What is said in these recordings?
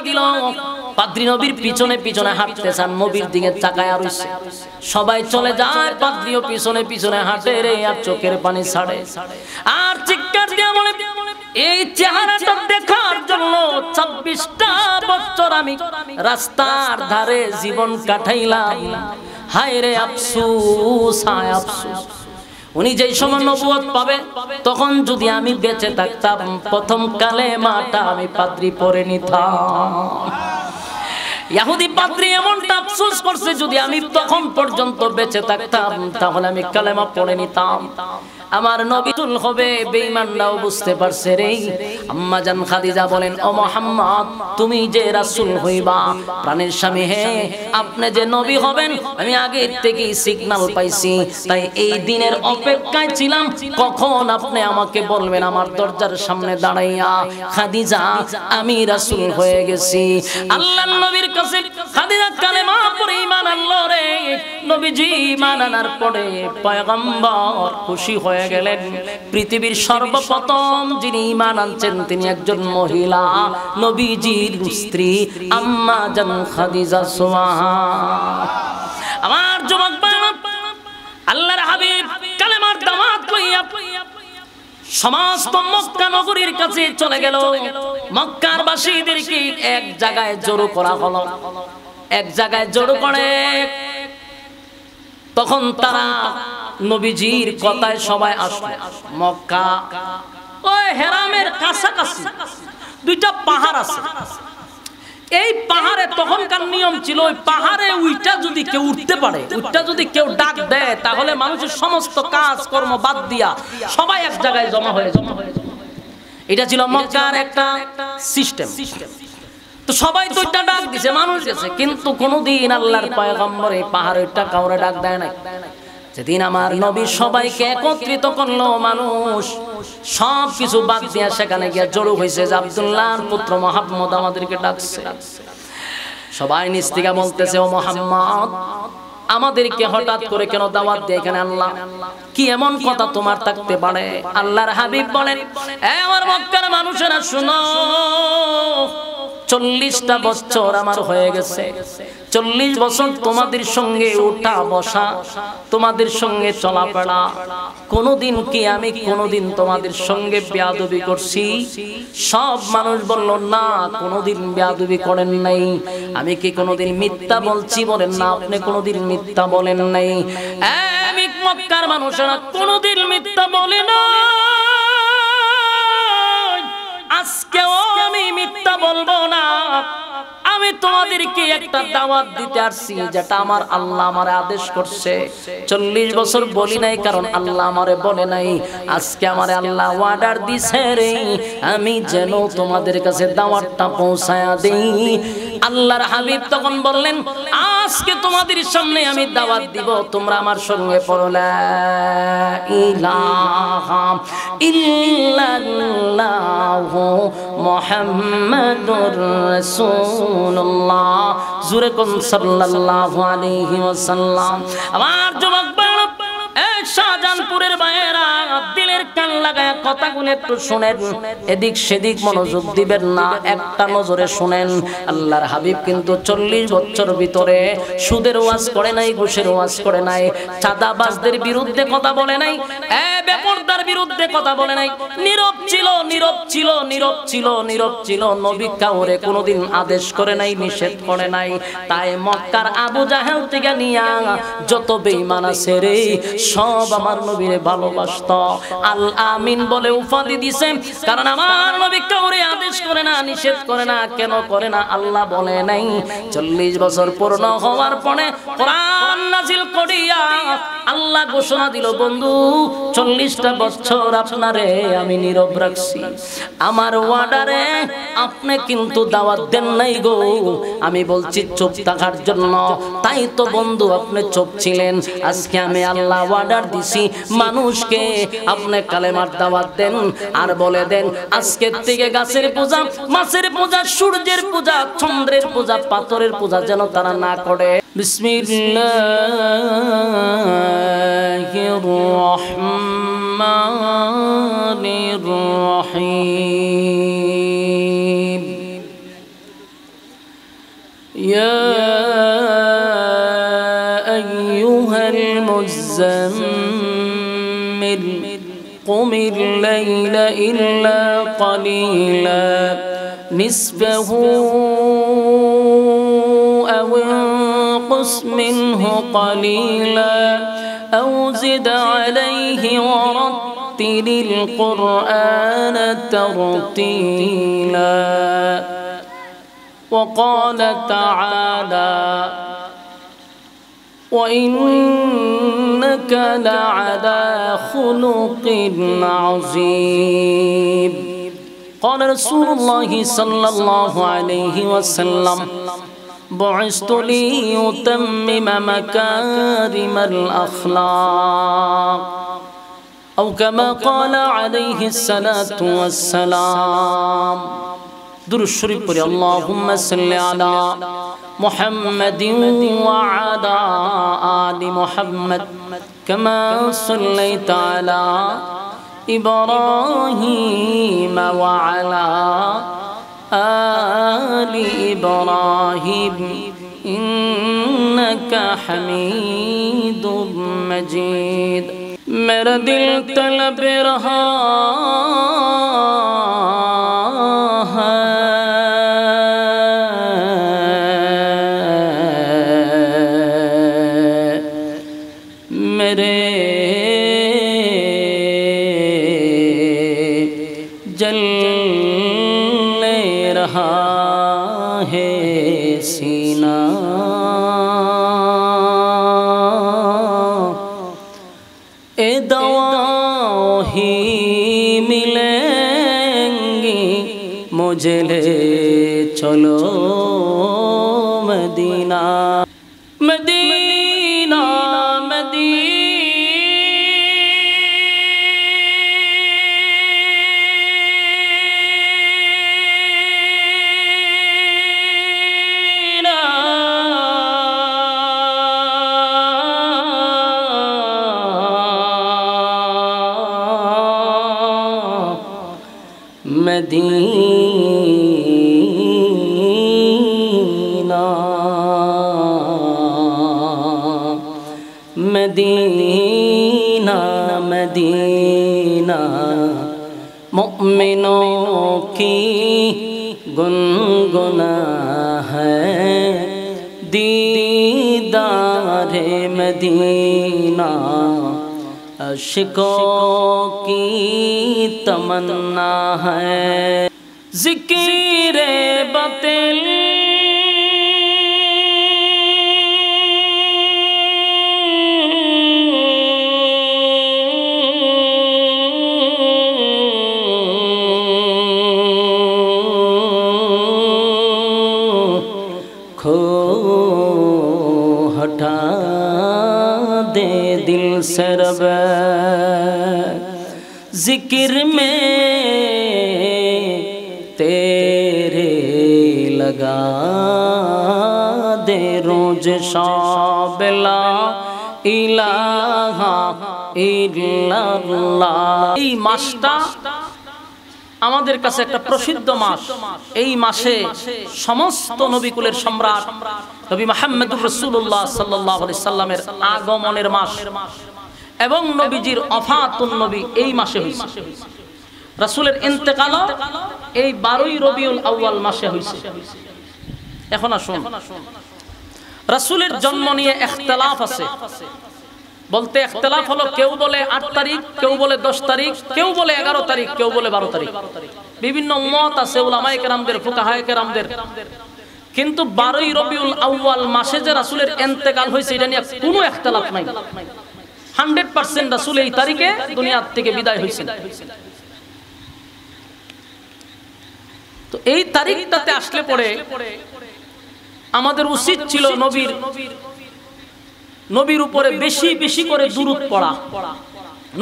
দিল। পাদ্রী নবীর পিছনে পিছনে হাঁটতেছেন, নবীর দিকে তাকায় রইছে। সবাই চলে যায়, পাদ্রীও পিছনে পিছনে হাঁটে রে, আর চোখের পানি ছাড়ে আর চিৎকার দিয়ে বলে, এই চেহারাটা দেখার জন্য 26টা বছর আমি রাস্তার ধারে জীবন কাটাইলাম। হায় রে আফসোস, হায় আফসোস। উনি যেই সময় নবুয়ত পাবে, তখন যদি আমি বেঁচে থাকতাম, প্রথম কালেমাটা আমি পাদ্রী পড়ে নিতাম। ইহুদি পাদ্রী এমনটা আফসোস করছে, যদি আমি তখন পর্যন্ত বেঁচে থাকতাম তাহলে আমি কালেমা পড়ে নিতাম। আমার নবী রাসূল হবে, বেঈমানরাও বুঝতে পারছে রে। আম্মা জান খাদিজা বলেন, ও মুহাম্মদ, তুমি যে রাসূল হইবা, প্রাণের স্বামী হে, আপনি যে নবী হবেন আমি আগে থেকেই সিগন্যাল পাইছি। তাই এই দিনের অপেক্ষায় ছিলাম, কখন আপনি আমাকে বলবেন আমার দরজার সামনে দাঁড়াইয়া, খাদিজা আমি রাসূল হয়ে গেছি। আল্লাহর নবীর কাছে খাদিজা কালেমা পড়ে ঈমান আনলো রে। নবীজি ঈমান আনার পরে পয়গম্বর খুশি হয়ে গেলেন। পৃথিবীর সর্বপ্রথম যিনি ঈমান আনছেন তিনি একজন মহিলা, নবীজির স্ত্রী আম্মা জান খাদিজা সুবহান। আমার যুবক ভাইরা, আল্লাহর হাবিব কালেমার দাওয়াত কইয়া সমস্ত মক্কা নগরীর কাছে চলে গেল। মক্কার বাসীদেরকে এক জায়গায় জড়ো করা হলো, এক জায়গায় জড়ো করে তখন তারা নবীজির কথায় সবাই আসলো। মক্কা ওই হেরামের কাছাকাছি দুইটা পাহাড় আছে। এই পাহাড়ে তখনকার নিয়ম ছিল, ওই পাহাড়ে উইটা যদি কেউ উঠতে পারে, উইটা যদি কেউ ডাক দেয়, তাহলে মানুষের সমস্ত কাজ কর্ম বাদ দিয়া সবাই এক জায়গায় জমা হয়ে যেত। এটা ছিল মক্কার একটা সিস্টেম। তো সবাই তো এটা ডাক দিছে, মানুষ গেছে, কিন্তু কোনদিন আল্লাহর পয়গম্বর এই পাহাড়েরটা কাউরে ডাক দেয় না। যেদিন আমার নবী সবাইকে একত্রিত করলো, মানুষ সব কিছু বাদ দিয়া সেখানে গিয়ে জড়ো হয়েছে যে আব্দুল্লাহর পুত্র মুহাম্মদ আমাদেরকে ডাকছে। সবাই নিজ থেকে বলতেছে, ও মুহাম্মদ, আমাদেরকে হঠাৎ করে কেন দাওয়াত দিয়ে এখানে আনলা? কি এমন কথা তোমার থাকতে পারে? আল্লাহর হাবিব বলেন, এই আমার মক্কার মানুষেরা শুনো, 40টা বছর আমার হয়ে গেছে। 40 বছর তোমাদের সঙ্গে উঠা বসা, তোমাদের সঙ্গে চলাফেরা, কোনদিন কি আমি কোনদিন তোমাদের সঙ্গে বেয়াদবি করছি? সব মানুষ বলল, না, কোনদিন বেয়াদবি করেন নাই। আমি কি কোনদিন মিথ্যা বলছি? বলেন না, আপনি কোনদিন মিথ্যা বলেন নাই। আমি মক্কার মানুষেরা কোনদিন মিথ্যা বলে না, আজকেও আমি মিথ্যা বলবো না। আমি তোমাদেরকে একটা দাওয়াত দিতে আসছি, যেটা আমার আল্লাহ আমারে আদেশ করছে। 40 বছর বলি নাই, কারণ আল্লাহ আমারে বলে নাই। আজকে আমারে আল্লাহ অর্ডার দিছে রে, আমি যেন তোমাদের কাছে দাওয়াতটা পৌঁছায়া দেই। আল্লাহর হাবিব তখন বললেন, আজকে তোমাদের সামনে আমি দাওয়াত দিব, তোমরা আমার সঙ্গে পড়ো, লা ইলাহা ইল্লাল্লাহু মুহাম্মাদুর রাসূলুল্লাহ, জোরে কোন সাল্লাল্লাহু আলাইহি ওয়াসাল্লাম। আমার যুবক ভাইরা, এই শাহজাহানপুরের ভাইয়েরা, দিলের কান লাগায় কথাগুলো একটু শুনেন, এদিক সেদিক মনোযোগ দিবেন না, একটা নজরে শুনেন। আল্লাহর হাবিব কিন্তু 40 বছর ভিতরে সুদের ওয়াজ করে নাই, ঘুষের ওয়াজ করে নাই, চাঁদাবাজদের বিরুদ্ধে কথা বলে নাই, বেপরদার বিরুদ্ধে কথা বলে নাই। নীরব ছিল, নীরব ছিল, নীরব ছিল, নীরব ছিল। নবী কাউরে কোনোদিন আদেশ করে নাই, নিষেধ করে নাই। তাই মক্কার আবু জাহেল থেকে নিয়া যত বেঈমান আছে রে, সব আমার নবীরে ভালোবাসত। আল আমিন বলে উপাধি দিয়েছেন, কারণ আমার নবী কাউরে আদেশ করে না, নিষেধ করে না। কেন করে না? আল্লাহ বলে নাই। 40 বছর পূর্ণ হওয়ার পরে কোরআন নাজিল করিয়া আল্লাহ ঘোষণা দিল, বন্ধু 40টা বছর আপনারে আমি নীরব রাখছি, আমার ওয়ার্ডারে আপনি কিন্তু দাওয়াত দেন নাই গো। আমি বলছি চুপ থাকার জন্য, তাই তো বন্ধু আপনি চুপ ছিলেন। আজকে আমি আল্লাহ ওয়ার্ডার দিছি, মানুষকে আপনি কালেমার দাওয়াত দেন, আর বলে দেন আজকের থেকে গাছের পূজা, মাছের পূজা, সূর্যের পূজা, চন্দ্রের পূজা, পাথরের পূজা যেন তারা না করে। বিসমিল্লাহির রহমানির রহিম। يا أيها المزمل قم الليل إلا قليلا نصفه أو انقص منه قليلا أو زد عليه ورتل القرآن ترتيلا وقال تعالى وإنك لعلى خلق عظيم قال رسول الله صلى الله عليه وسلم بعثت لأتمم مكارم الأخلاق أو كما قال عليه الصلاة والسلام درود شریف پڑھیں اللهم صل على محمد وعلى آل محمد كما صليت على إبراهيم وعلى آل إبراهيم إنك حميد مجيد میرا دل طلب رہا مجھے لے چلو مدینہ مدینہ مدینہ مدینہ مومنوں کی گنگنا ہے دیدار مدینہ عاشقوں کی تمنا ہے ذکر باطل ہٹا دے دل سے رب ذکر میں تیرے لگا دے روز شب لا الہ الا اللہ এই মাসটা আমাদের কাছে একটা প্রসিদ্ধ মাস এই মাসে সমস্ত নবীকুলের সম্রাট নবী মুহাম্মদুর রাসূলুল্লাহ সাল্লাল্লাহু আলাইহি সাল্লামের আগমনের মাস এবং নবীজির ওফাতুন নবী এই মাসে হইছে রাসূলের ইন্তেকাল এই 12ই রবিউল আউয়াল মাসে হইছে এখন আসুন রাসূলের জন্ম নিয়ে ইখতিলাফ আছে বলতে ইখতিলাফ হলো কেউ বলে 8 তারিখ কেউ বলে 10 তারিখ কেউ বলে 11 তারিখ কেউ বলে 12 তারিখ বিভিন্ন মত আছে উলামায়ে কেরামদের ফুকাহায়ে কেরামদের কিন্তু 12ই রবিউল আউয়াল মাসে যে রাসূলের ইন্তেকাল হইছে এটা নিয়ে কোনো ইখতিলাফ নাই 100% রাসূল এই তারিখে দুনিয়া থেকে বিদায় হইছেন তো এই তারিখটাতে আসলে পড়ে আমাদের উচিত ছিল নবীর উপরে বেশি বেশি করে দুরূদ পড়া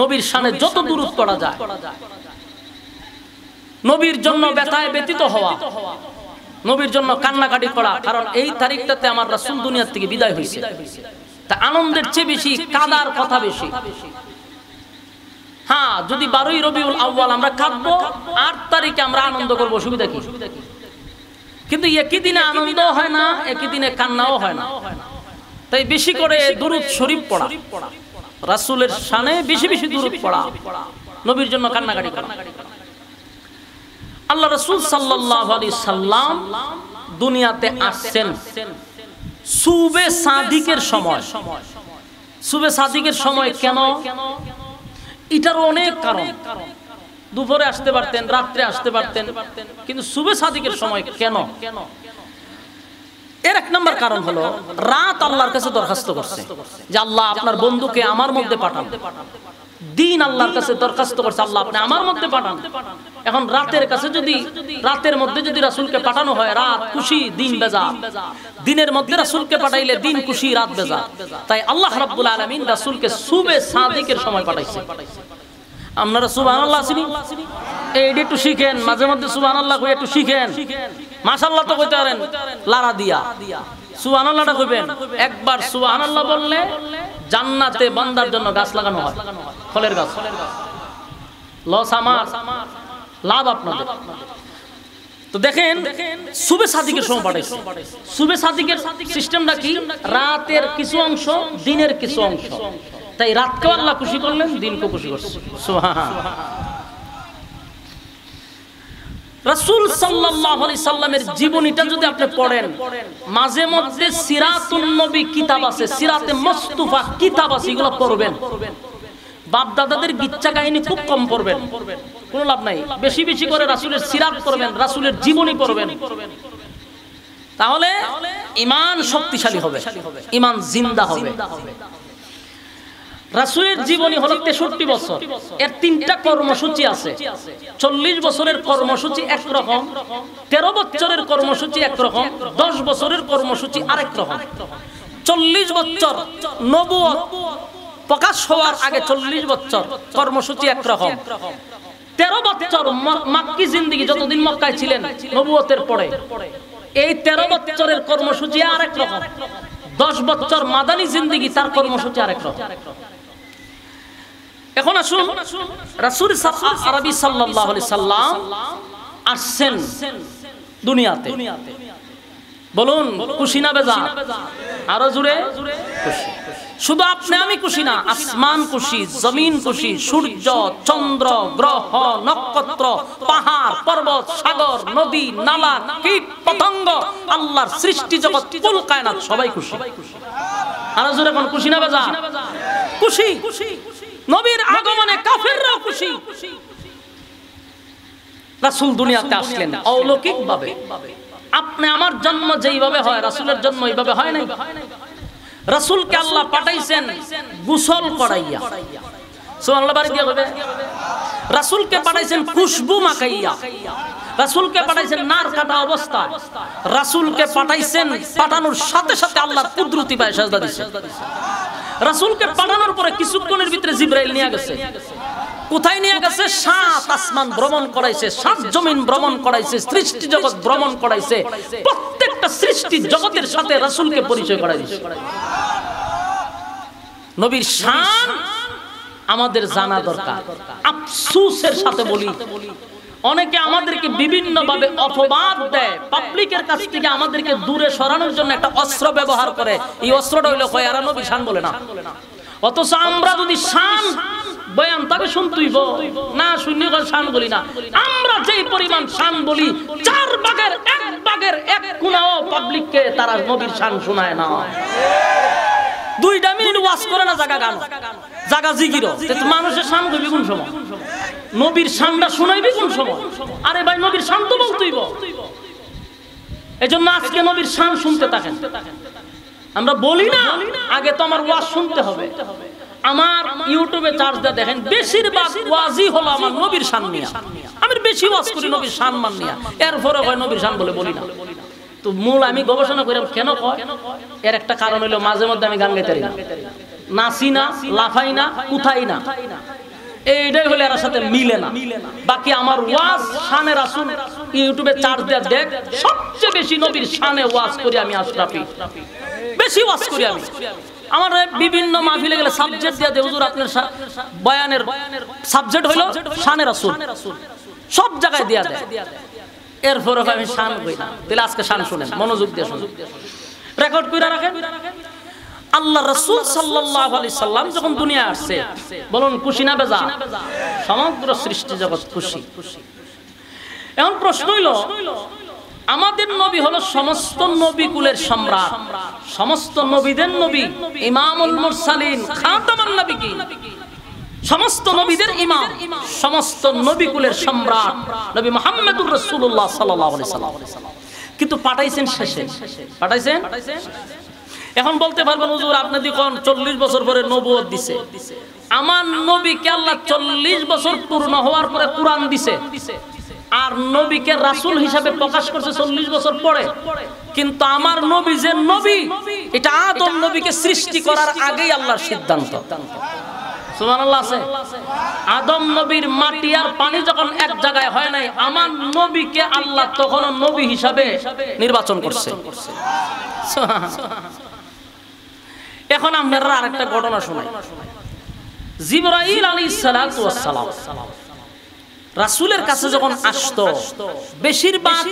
নবীর শানে যত দুরূদ পড়া যায় নবীর জন্য ব্যথায় ব্যতীত হওয়া নবীর জন্য কান্নাকাটি করা কারণ এই তারিখটাতে আমার রাসূল দুনিয়া থেকে বিদায় হইছে তা আনন্দের চেয়ে বেশি কাদার কথা বেশি হ্যাঁ যদি 12ই রবিউল আউয়াল আমরা কাঁদবো 8 তারিখে আমরা আনন্দ করব অসুবিধা কি কিন্তু একই দিনে আনন্দও হয় না, একই দিনে কান্নাও হয় না। তাই বেশি করে দুরূদ শরীফ পড়া, রাসূলের শানে বেশি বেশি দুরূদ পড়া, নবীর জন্য কান্নাকাটি করা। আল্লাহ রাসূল সাল্লাল্লাহু আলাইহি সাল্লাম দুনিয়াতে আসছেন সুবে সাদিকের সময়। সুবে সাদিকের সময় কেন? এটার অনেক কারণ। দুপুরে আসতে পারতেন, রাত্রে আসতে পারতেন, কিন্তু সুবে সাদিকের সময় কেন? এর এক নম্বর কারণ হলো রাত আল্লাহর কাছে দরখাস্ত করছে যে আল্লাহ আপনার বন্ধুকে আমার মধ্যে পাঠান। দিন আল্লাহর কাছে দরখাস্ত করছে আল্লাহ আপনি আমার মধ্যে পাঠান। এখন রাতের কাছে যদি, রাতের মধ্যে যদি রাসূলকে পাঠানো হয়, রাত খুশি দিন বেজার, দিনের মধ্যে রাসূলকে পাঠাইলে দিন খুশি রাত বেজার। তাই আল্লাহ রাব্বুল আলামিন রাসূলকে সুবে সাদিকের সময় পাঠাইছে। আপনারা সুবহানাল্লাহ আসেনি? এইটা একটু শিখেন, মাঝে মধ্যে সুবহানাল্লাহ কই একটু শিখেন। মাশাআল্লাহ তো কইতে পারেন লারা দিয়া, সুবহানাল্লাহটা কইবেন। একবার সুবহানাল্লাহ বললে জান্নাতে বান্দার জন্য গাছ লাগানো হয়, ফলের গাছ। লস আমার, লাভ আপনাদের। তো দেখেন সুবে সাদিকের সময় পাঠাইছে। সুবে সাদিকের সিস্টেমটা কি? রাতের কিছু অংশ, দিনের কিছু অংশ। তাই রাতকে আল্লাহ খুশি করলেন, দিনকে খুশি করছেন। সুবহানাল্লাহ। রাসূল সাল্লাল্লাহু আলাইহি সাল্লামের জীবনীটা যদি আপনি পড়েন, মাঝে মধ্যে সিরাতুন নবী কিতাব আছে, সিরাতে মুস্তাফা কিতাব আছে, এগুলো পড়বেন। বাপ দাদাদের গিচ্ছা কাহিনী খুব কম পড়বেন, কোনো লাভ নাই। বেশি বেশি করে রাসূলের সিরাত পড়বেন, রাসূলের জীবনী পড়বেন। তাহলে ঈমান শক্তিশালী হবে, ঈমান জিন্দা হবে। রাসূলের জীবনী হলো 63 বছর, এর 3টা কর্মসূচি আছে। 40 বছরের কর্মসূচি একরকম, 13 বছরের কর্মসূচি একরকম, 10 বছরের কর্মসূচি আরেক রকম। 40 বছর নবুয়ত প্রকাশ হওয়ার আগে 40 বছর কর্মসূচি একরকম। 13 বছর মক্কি জিন্দেগি, যতদিন মক্কায় ছিলেন নবুয়তের পরে, এই 13 বছরের কর্মসূচি আরেক রকম। 10 বছর মাদানী জিন্দেগি, তার কর্মসূচি আরেক রকম। এখন আসুন রাসূল আরবি সাল্লাল্লাহু আলাইহি সাল্লাম আসছেন দুনিয়াতে। বলুন খুশি না বেজার? আরো জোরে খুশি। শুধু আপনি আমি খুশি না, আসমান খুশি, জমিন খুশি, সূর্য, চন্দ্র, গ্রহ, নক্ষত্র, পাহাড়, পর্বত, সাগর, নদী, নালা, কীট, পতঙ্গ, আল্লাহর সৃষ্টি জগৎ, কুল কায়নাত সবাই খুশি। আরো জোরে কোন খুশি না বেজার? খুশি। নবীর আগমনে কাফেররাও খুশি। রাসূল দুনিয়াতে আসলেন অলৌকিক ভাবে। আপনি আমার জন্ম যেইভাবে হয়, রাসূলের জন্ম এইভাবে হয় নাই। রাসূলকে আল্লাহ পাঠাইছেন গোসল করাইয়া, সুবহানাল্লাহ বাড়ি দিয়া কইবে। রাসূলকে পাঠাইছেন খুশবু মাখাইয়া, রাসূলকে পাঠাইছেন নার কাটা অবস্থায়, রাসূলকে পাঠাইছেন পাঠানোর সাথে সাথে আল্লাহর কুদরতি পায়ে সাজদা দিয়েছেন। রাসূলকে পাঠানোর পরে কিছুক্ষণের ভিতরে জিবরাইল নিয়ে গেছে। কোথায় নিয়ে গেছে? 7 আসমান ভ্রমণ করাইছে, 7 জমিন ভ্রমণ করাইছে, সৃষ্টি জগৎ ভ্রমণ করাইছে। প্রত্যেকটা সৃষ্টি জগতের সাথে রাসূলকে পরিচয় করাই দিয়েছে। নবীর শান আমাদের জানা দরকার। আফসোসের সাথে বলি, অনেকে আমাদেরকে বিভিন্ন ভাবে অপবাদ দেয়, পাবলিকের কাছ থেকে আমাদেরকে দূরে সরানোর জন্য একটা অস্ত্র ব্যবহার করে। এই অস্ত্রটা হইলো কয় এরা নবী শান বলে না। অথচ আমরা যদি শান বয়ান তাকে শুনতেইব না, শূন্য করে শান বলি না। আমরা যেই পরিমাণ শান বলি, 4 ভাগের 1 কোনাও পাবলিককে তারা নবীর শান শোনায় না। 2 মিনিট ওয়াজ করে না, জায়গা গান, জায়গা জিকির। মানুষের শান করবি কোন সময়? নবীর শানটা শুনাইবি কোন সময়? আরে ভাই নবীর শান তো বলতেইব। এজন্য আজকে নবীর শান শুনতে থাকেন। আমরা বলি না আগে তো আমার ওয়াজ শুনতে হবে। আমার ইউটিউবে চার্জ দিয়ে দেখেন, বেশিরভাগ ওয়াজই হলো আমার নবীর শান নিয়ে। আমি বেশি ওয়াজ করি নবীর শান মান নিয়ে, এরপরে হয় নবীর শান বলি না। তো মূল আমি গবেষণা করিলাম কেন কয়, এর একটা কারণ হলো মাঝে মধ্যে আমি গান গাইতে পারি না, নাচি না, লাফাই না, উঠাই না। এইটাই হলে এর সাথে মিলে না। বাকি আমার ওয়াজ শানে রাসূল ইউটিউবে চার্জ দিয়ে দেখ, সবচেয়ে বেশি নবীর শানে ওয়াজ করি আমি। আশরাফি বেশি ওয়াজ করি আমি। আমার বিভিন্ন মাহফিলে গেলে সাবজেক্ট দিয়ে দেয়, হুজুর আপনার বয়ানের সাবজেক্ট হইলো শানে রাসূল, সব জায়গায় দেয়া দেয়। এরপরে আমি শান কই না, তাহলে আজকে শান শুনেন, মনোযোগ দিয়ে শুনেন, রেকর্ড করে রাখেন। আল্লাহ রাসূল সাল্লাল্লাহু আলাইহি সাল্লাম যখন দুনিয়া আসছে, বলুন খুশি না বেজা? সমগ্র সৃষ্টি জগৎ খুশি। এখন প্রশ্ন হইল, আমাদের নবী হলো সমস্ত নবী কুলের সম্রাট, সমস্ত নবীদের নবী, ইমামুল মুরসালিন, খাতামুন নবিয়্যিন, সমস্ত নবীদের ইমাম, সমস্ত নবী কুলের সম্রাট নবী মুহাম্মদুর রাসূলুল্লাহ সাল্লাল্লাহু আলাইহি সাল্লাম। কিন্তু পাঠাইছেন শেষে, পাঠাইছেন। এখন বলতে পারবেন হুজুর আপনি দেখুন 40 বছর পরে নবুয়ত দিছে। আমার নবীকে আল্লাহ 40 বছর পূর্ণ হওয়ার পরে কুরআন দিছে, আর নবীকে রাসূল হিসাবে প্রকাশ করছে 40 বছর পরে। কিন্তু আমার নবী যে নবী, এটা আদম নবীকে সৃষ্টি করার আগেই আল্লাহর সিদ্ধান্ত। সুবহানাল্লাহ আছে। আদম নবীর মাটি আর পানি যখন এক জায়গায় হয় নাই, আমার নবীকে আল্লাহ তখন নবী হিসাবে নির্বাচন করছে। এখন আপনারা আরেকটা ঘটনা শোনাই। জিবরাইল আলাইহিস সালাতু ওয়াস সালাম রাসূলের কাছে যখন আসতো, বেশিরভাগ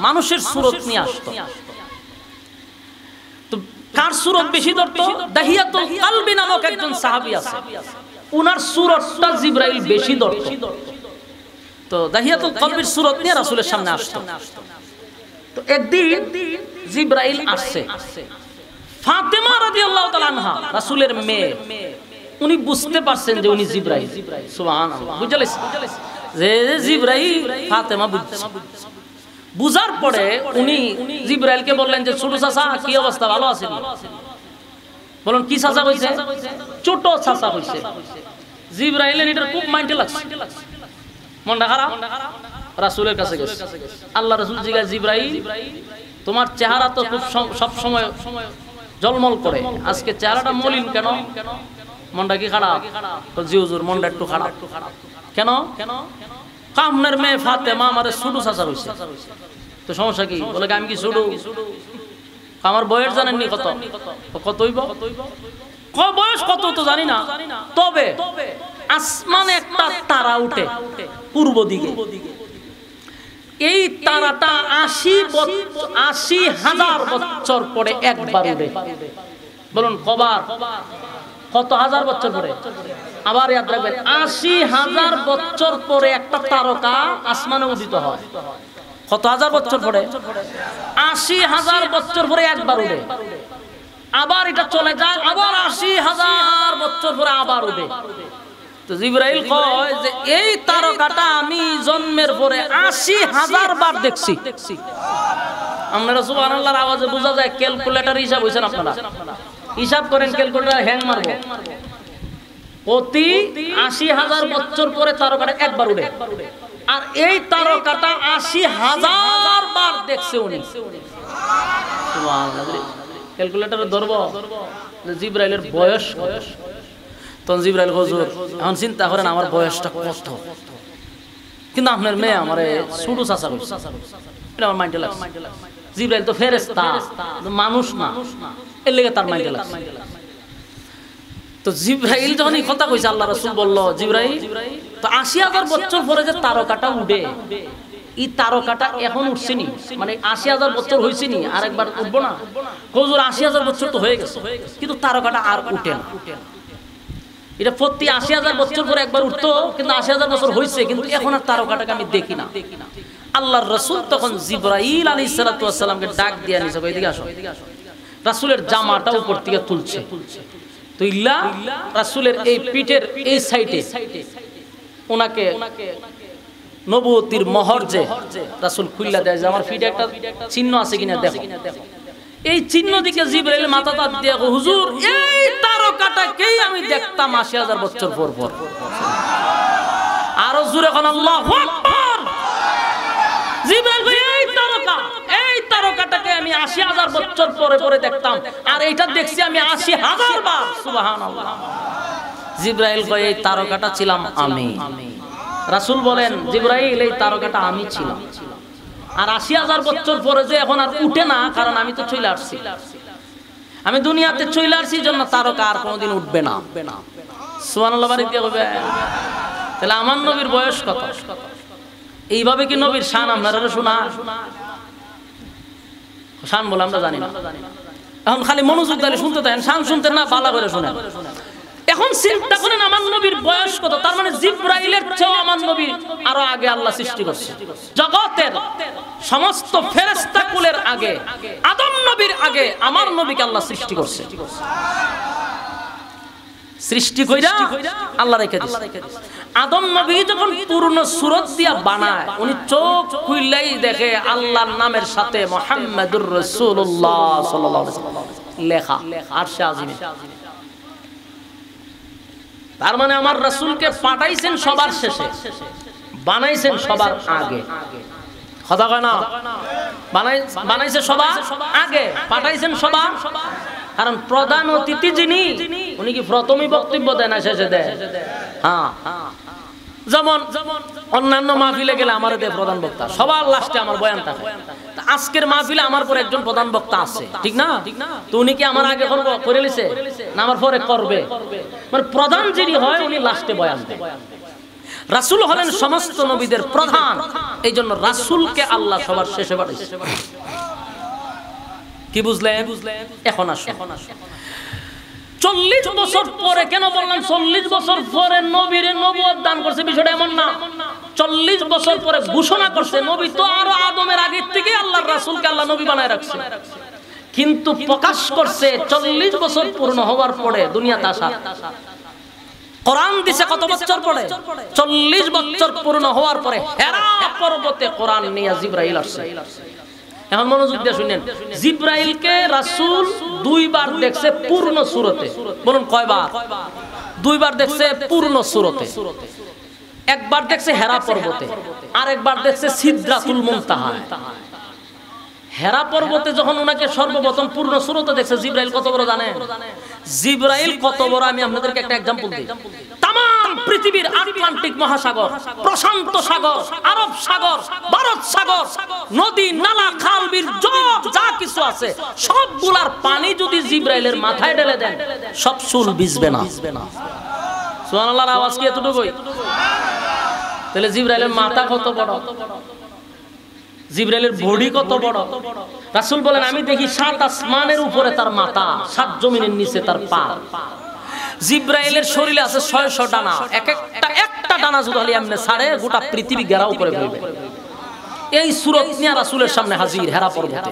মানুষের সুরত নিয়ে আসতো। তো কার সুরত বেশি ধরতো? দাহিয়াতুল কালবি নামক একজন সাহাবী আছে, উনার সুরতটা জিবরাইল বেশি ধরতো। তো দাহিয়াতুল কালবির সুরত নিয়ে রাসূলের সামনে আসতো। তো একদিন জিবরাইল আসছে, ফাতেমা রাদিয়াল্লাহু তাআলা আনহা রাসূলের মেয়ে, উনি বুঝতে পারছেন যে উনি জিবরাইল। সুবহানাল্লাহ, বুঝলেন যে জিবরাইল ফাতেমা বুঝছে। বুঝার পরে উনি জিবরাইলকে বললেন যে ছোট চাচা কি অবস্থা, ভালো আছেন? বলুন কি চাচা কইছে? ছোট চাচা কইছে। জিবরাইলের এটা খুব মাইন্ডে লাগছে, মনটা খারাপ। রাসূলের কাছে গেছে, আল্লাহ রাসূল জিজ্ঞাসা, জিবরাইল তোমার চেহারা তো খুব সব সময় জলমল করে, আজকে চেহারাটা মলিন কেন? মনটা কি খারাপ? তো জি হুজুর মনটা একটু খারাপ। কেন? আপনার মেয়ে ফাতেমা আমাদের ছোট চাচা হইছে। তো সমস্যা কি? বলে আমি কি ছোট? আমার বয়স জানেননি কত? কত হইব? বয়স কত তো জানি না, তবে আসমানে একটা তারা উঠে পূর্ব দিকে, এই তারাটা ৮০,০০০ বছর পরে একবার উঠে। বলুন কবার? কত হাজার বছর পরে? আবার ইয়াদ রাখবেন, ৮০,০০০ বছর পরে একটা তারকা আসমানে উদিত হয়। কত হাজার বছর পরে? ৮০,০০০ বছর পরে একবার উঠে, আবার এটা চলে যায়, আবার ৮০,০০০ বছর পরে আবার উঠে। তো জিবরাইল কয় যে এই তারকাটা আমি জন্মের পরে ৮০,০০০ বার দেখছি। আপনারা সুবহানাল্লাহর আওয়াজে বোঝা যায় ক্যালকুলেটর হিসাব হইছেন আপনারা। হিসাব করেন, ক্যালকুলেটর হ্যাং মারবো। প্রতি ৮০,০০০ বছর পরে তারকাটা একবার উঠে, আর এই তারকাটা ৮০,০০০ বার দেখছে উনি। সুবহানাল্লাহ। ক্যালকুলেটরে ধরবো জিবরাইলের বয়স। তখন জিবরাইল, হুজুর এখন চিন্তা করেন আমার বয়সটা কত, কিন্তু আপনার মেয়ে আমারে ছোট চাচা কইছে। এটা আমার মাইন্ডে লাগছে। জিবরাইল তো ফেরেশতা, মানুষ না, এর লেগে তার মাইন্ডে লাগছে। তো জিবরাইল যখন এই কথা কইছে, আল্লাহ রাসূল বলল, জিবরাইল তো ৮০,০০০ বছর পরে যে তারকাটা উঠে, এই তারকাটা এখন উঠছেনি, মানে ৮০,০০০ বছর হইছেনি, আরেকবার উঠবো না? হুজুর ৮০,০০০ বছর তো হয়ে গেছে, কিন্তু তারকাটা আর উঠে না। এটা প্রতি ৮০,০০০ বছর পরে একবার উঠতো, কিন্তু ৮০,০০০ বছর হয়েছে, কিন্তু এখন আর তারকাটাকে আমি দেখি না। আল্লাহর রাসূল তখন জিবরাইল আলাইহিস সালাতু ওয়াস সালামকে ডাক দিয়ে নিছে, এদিকে আসো। রাসূলের জামাটা উপর থেকে তুলছে, তো ইল্লা রাসূলের এই পিঠের এই সাইডে ওনাকে নবুয়তির মোহর যে রাসূল খুললা দেয়, যে আমার পিঠে একটা চিহ্ন আছে কিনা দেখো। এই চিহ্ন দিকে জিবরাইল মাথা তাত দিয়ে, হুজুর এই তারকাটাকেই আমি দেখতাম ৮০,০০০ বছর পর পর। আরো জোরে কোন আল্লাহু আকবার। জিবরাইল এই তারকাটাকে আমি ৮০,০০০ বছর পরে পরে দেখতাম, আর এইটা দেখছি আমি ৮০,০০০ বার। সুবহানাল্লাহ। জিবরাইল কয় এই তারকাটা ছিলাম আমি। রাসূল বলেন, জিবরাইল এই তারকাটা আমি ছিলাম, আর ৮০,০০০ বছর পরে যে এখন আর উঠে না, কারণ আমি তো চলে আসছি, আমি দুনিয়াতে চলে আসছি, জন্য তারকা আর কোনোদিন উঠবে না। সুবহানাল্লাহ। বাড়ি দিয়ে হবে। তাহলে আমার নবীর বয়স কত? এইভাবে কি নবীর শান আপনারা শোনা? শান বলে আমরা জানি না। এখন খালি মনোযোগ দিলে শুনতে দেন, শান শুনতে না ভালো করে শুনেন। এখন চিন্তা করেন আমার নবীর বয়স কত, তার মানে জিবরাইলের চেয়ে আমার নবী আরো আগে আল্লাহ সৃষ্টি করছে। জগতের সমস্ত ফেরেশতা কুলের আগে, আদম নবীর আগে আমার নবীকে আল্লাহ সৃষ্টি করছে। সৃষ্টি কইরা আল্লাহ রেখে দিয়েছে। আদম নবী যখন পূর্ণ সূরত দিয়া বানায়, উনি চোখ খুললেই দেখে আল্লাহর নামের সাথে মুহাম্মাদুর রাসূলুল্লাহ সাল্লাল্লাহু আলাইহি ওয়াসাল্লাম লেখা আরশে আজিমে। তার মানে আমার রাসূলকে পাঠাইছেন সবার শেষে, বানাইছেন সবার আগে। কথা কয় না? বানাইছে সবার আগে, পাঠাইছেন সবার। কারণ প্রধান অতিথি যিনি, উনি কি প্রথমেই বক্তব্য দেয় না শেষে দেয়? হ্যাঁ, যেমন অন্যান্য মাহফিলে গেলে আমার দেয় প্রধান বক্তা, সবার লাস্টে আমার বয়ান থাকে। আজকের মাহফিলে আমার পরে একজন প্রধান বক্তা আছে, ঠিক না? তো উনি কি আমার আগে করে লিছে না আমার পরে করবে? মানে প্রধান যিনি হয় উনি লাস্টে বয়ান দেয়। রাসূল হলেন সমস্ত নবীদের প্রধান, এই জন্য রাসূলকে আল্লাহ সবার শেষে পাঠাইছে। কি বুঝলেন? এখন আসুন, 40 বছর পরে, কেন বললাম 40 বছর পরে নবীর নবুয়ত দান করছে, বিষয়টা এমন না। 40 বছর পরে ঘোষণা করছে নবী তো আরো আদমের আগে থেকে আল্লাহর রাসূলকে আল্লাহ নবী বানায় রাখছে, কিন্তু প্রকাশ করছে 40 বছর পূর্ণ হওয়ার পরে দুনিয়াতে আসা। কোরআন দিছে কত বছর পরে? 40 বছর পূর্ণ হওয়ার পরে হেরা পর্বতে কোরআন নিয়ে জিবরাইল আসছে। এখন মনোযোগ দিয়ে শুনেন, জিবরাইলকে রাসূল 2 বার দেখছে পূর্ণ সূরতে। বলুন কয়বার? 2 বার দেখছে পূর্ণ সূরতে। একবার দেখছে হেরা পর্বতে, আরেকবার দেখছে সিদরাতুল মুনতাহা। হেরা পর্বতে যখন ওনাকে সর্বপ্রথম পূর্ণ সূরতে দেখছে, জিবরাইল কত বড় জানেন? জিবরাইল কত বড় আমি আপনাদেরকে একটা एग्जांपल দেই। तमाम পৃথিবীর আটলান্টিক মহাসাগর, প্রশান্ত সাগর, আরব সাগর, ভারত সাগর, নদী নালা খাল বিল যা কিছু আছে সবগুলার পানি যদি জিবরাইলের মাথায় ঢেলে দেন সব চুল ভিজবে না। সুবহানাল্লাহর আওয়াজ কি এতটুকুই? তাহলে জিবরাইলের মাথা কত বড়, জিবরাইলের বডি কত বড়। রাসূল বলেন আমি দেখি 7 আসমানের উপরে তার মাথা, 7 জমিনের নিচে তার পা। জিবরাইলের শরীরে আছে 600 ডানা, একটা ডানা যদি এমনি ছাড়ে গোটা পৃথিবী ঘেরাও করে ফেলবে। এই সূরত নিয়ে রাসূলের সামনে হাজির হেরা পর্বতে।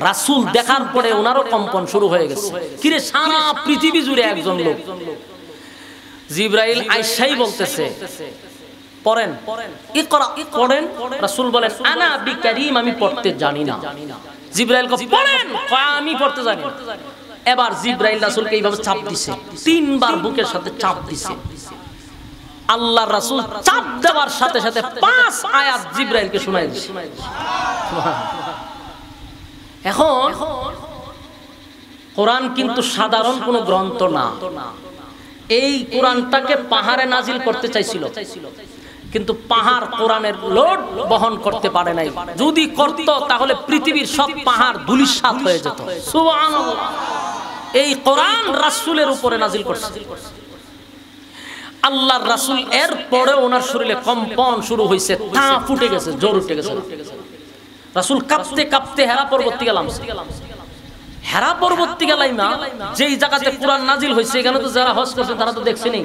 রাসূল দেখার পরে ওনারও কম্পন শুরু হয়ে গেছে। কিরে সারা পৃথিবী জুড়ে একজন লোক। জিবরাইল আয়েশাই বলতেছে পড়েন, ইকরা পড়েন। রাসূল বলেন আনা বিকারীম, আমি পড়তে জানি না। জিবরাইল কো পড়েন, আমি পড়তে জানি। এবার জিবরাইল রাসূলকে এইভাবে চাপ দিছে, 3 বার বুকের সাথে চাপ দিছে। আল্লাহর রাসূল চাপ দেওয়ার সাথে সাথে 5 আয়াত জিবরাইলকে শোনায় দিছে। এখন কোরআন কিন্তু সাধারণ কোনো গ্রন্থ না। এই কোরআনটাকে পাহাড়ে নাজিল করতে চাইছিল, কিন্তু পাহাড় কোরআনের লোড বহন করতে পারে নাই। যদি করত তাহলে পৃথিবীর সব পাহাড় ধূলিসাৎ হয়ে যেত। সুবহানাল্লাহ। এই কোরআন রাসূলের উপরে নাজিল করছে আল্লাহর রাসূল। এর পরে ওনার শরীরে কম্পন শুরু হয়েছে, তা ফুটে গেছে, জ্বর উঠে গেছে। রাসূল কাঁপতে কাঁপতে হেরা পর্বত থেকে নামছে। হেরা পর্বত থেকে লাইমা যেই জায়গাতে কোরআন নাজিল হয়েছে, এখানে তো যারা হজ করছে তারা তো দেখছেনই,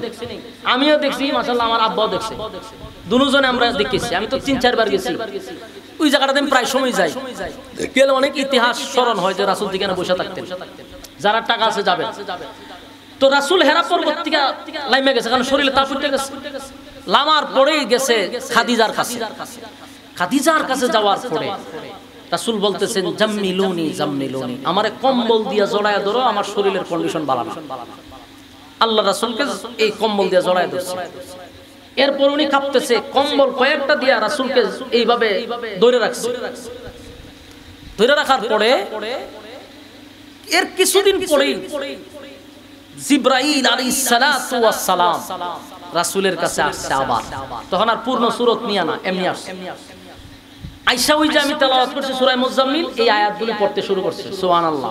আমিও দেখছি, মাশাআল্লাহ আমার আব্বাও দেখছে, দুজনে আমরা দেখেছি। আমি তো 3-4 বার গেছি ওই জায়গাটাতে, আমি প্রায় সময় যাই। গেলে অনেক ইতিহাস স্মরণ হয় যে রাসূল এখানে বসে থাকতেন, যারা টাকা আছে যাবে। তো রাসূল হেরা পর্বত থেকে লাইমা গেছে, কারণ শরীরে তাপ উঠে গেছে। লামার পরেই গেছে খাদিজার কাছে। খাদিজার কাছে যাওয়ার পরে রাসূল বলতেছেন জাম্মিলুনি জাম্মিলুনি, আমারে কম্বল দিয়া জড়ায়া ধরো, আমার শরীরের কন্ডিশন ভালো না। আল্লাহ রাসূলকে এই কম্বল দিয়া জড়ায়া ধরছে। এরপর উনি কাঁপতেছে, কম্বল কয়েকটা দিয়া রাসূলকে এইভাবে ধরে রাখছে। ধরে রাখার পরে এর কিছুদিন পরেই জিবরাইল আলাইহিস সালাতু ওয়াস সালাম রাসূলের কাছে আসছে আবার। তখন আর পূর্ণ সূরত নিয়ে না, এমনি আসছে। আয়েশা ওই যে আমি তেলাওয়াত করছি সূরা মুজাম্মিল, এই আয়াতগুলো পড়তে শুরু করছে। সুবহানাল্লাহ।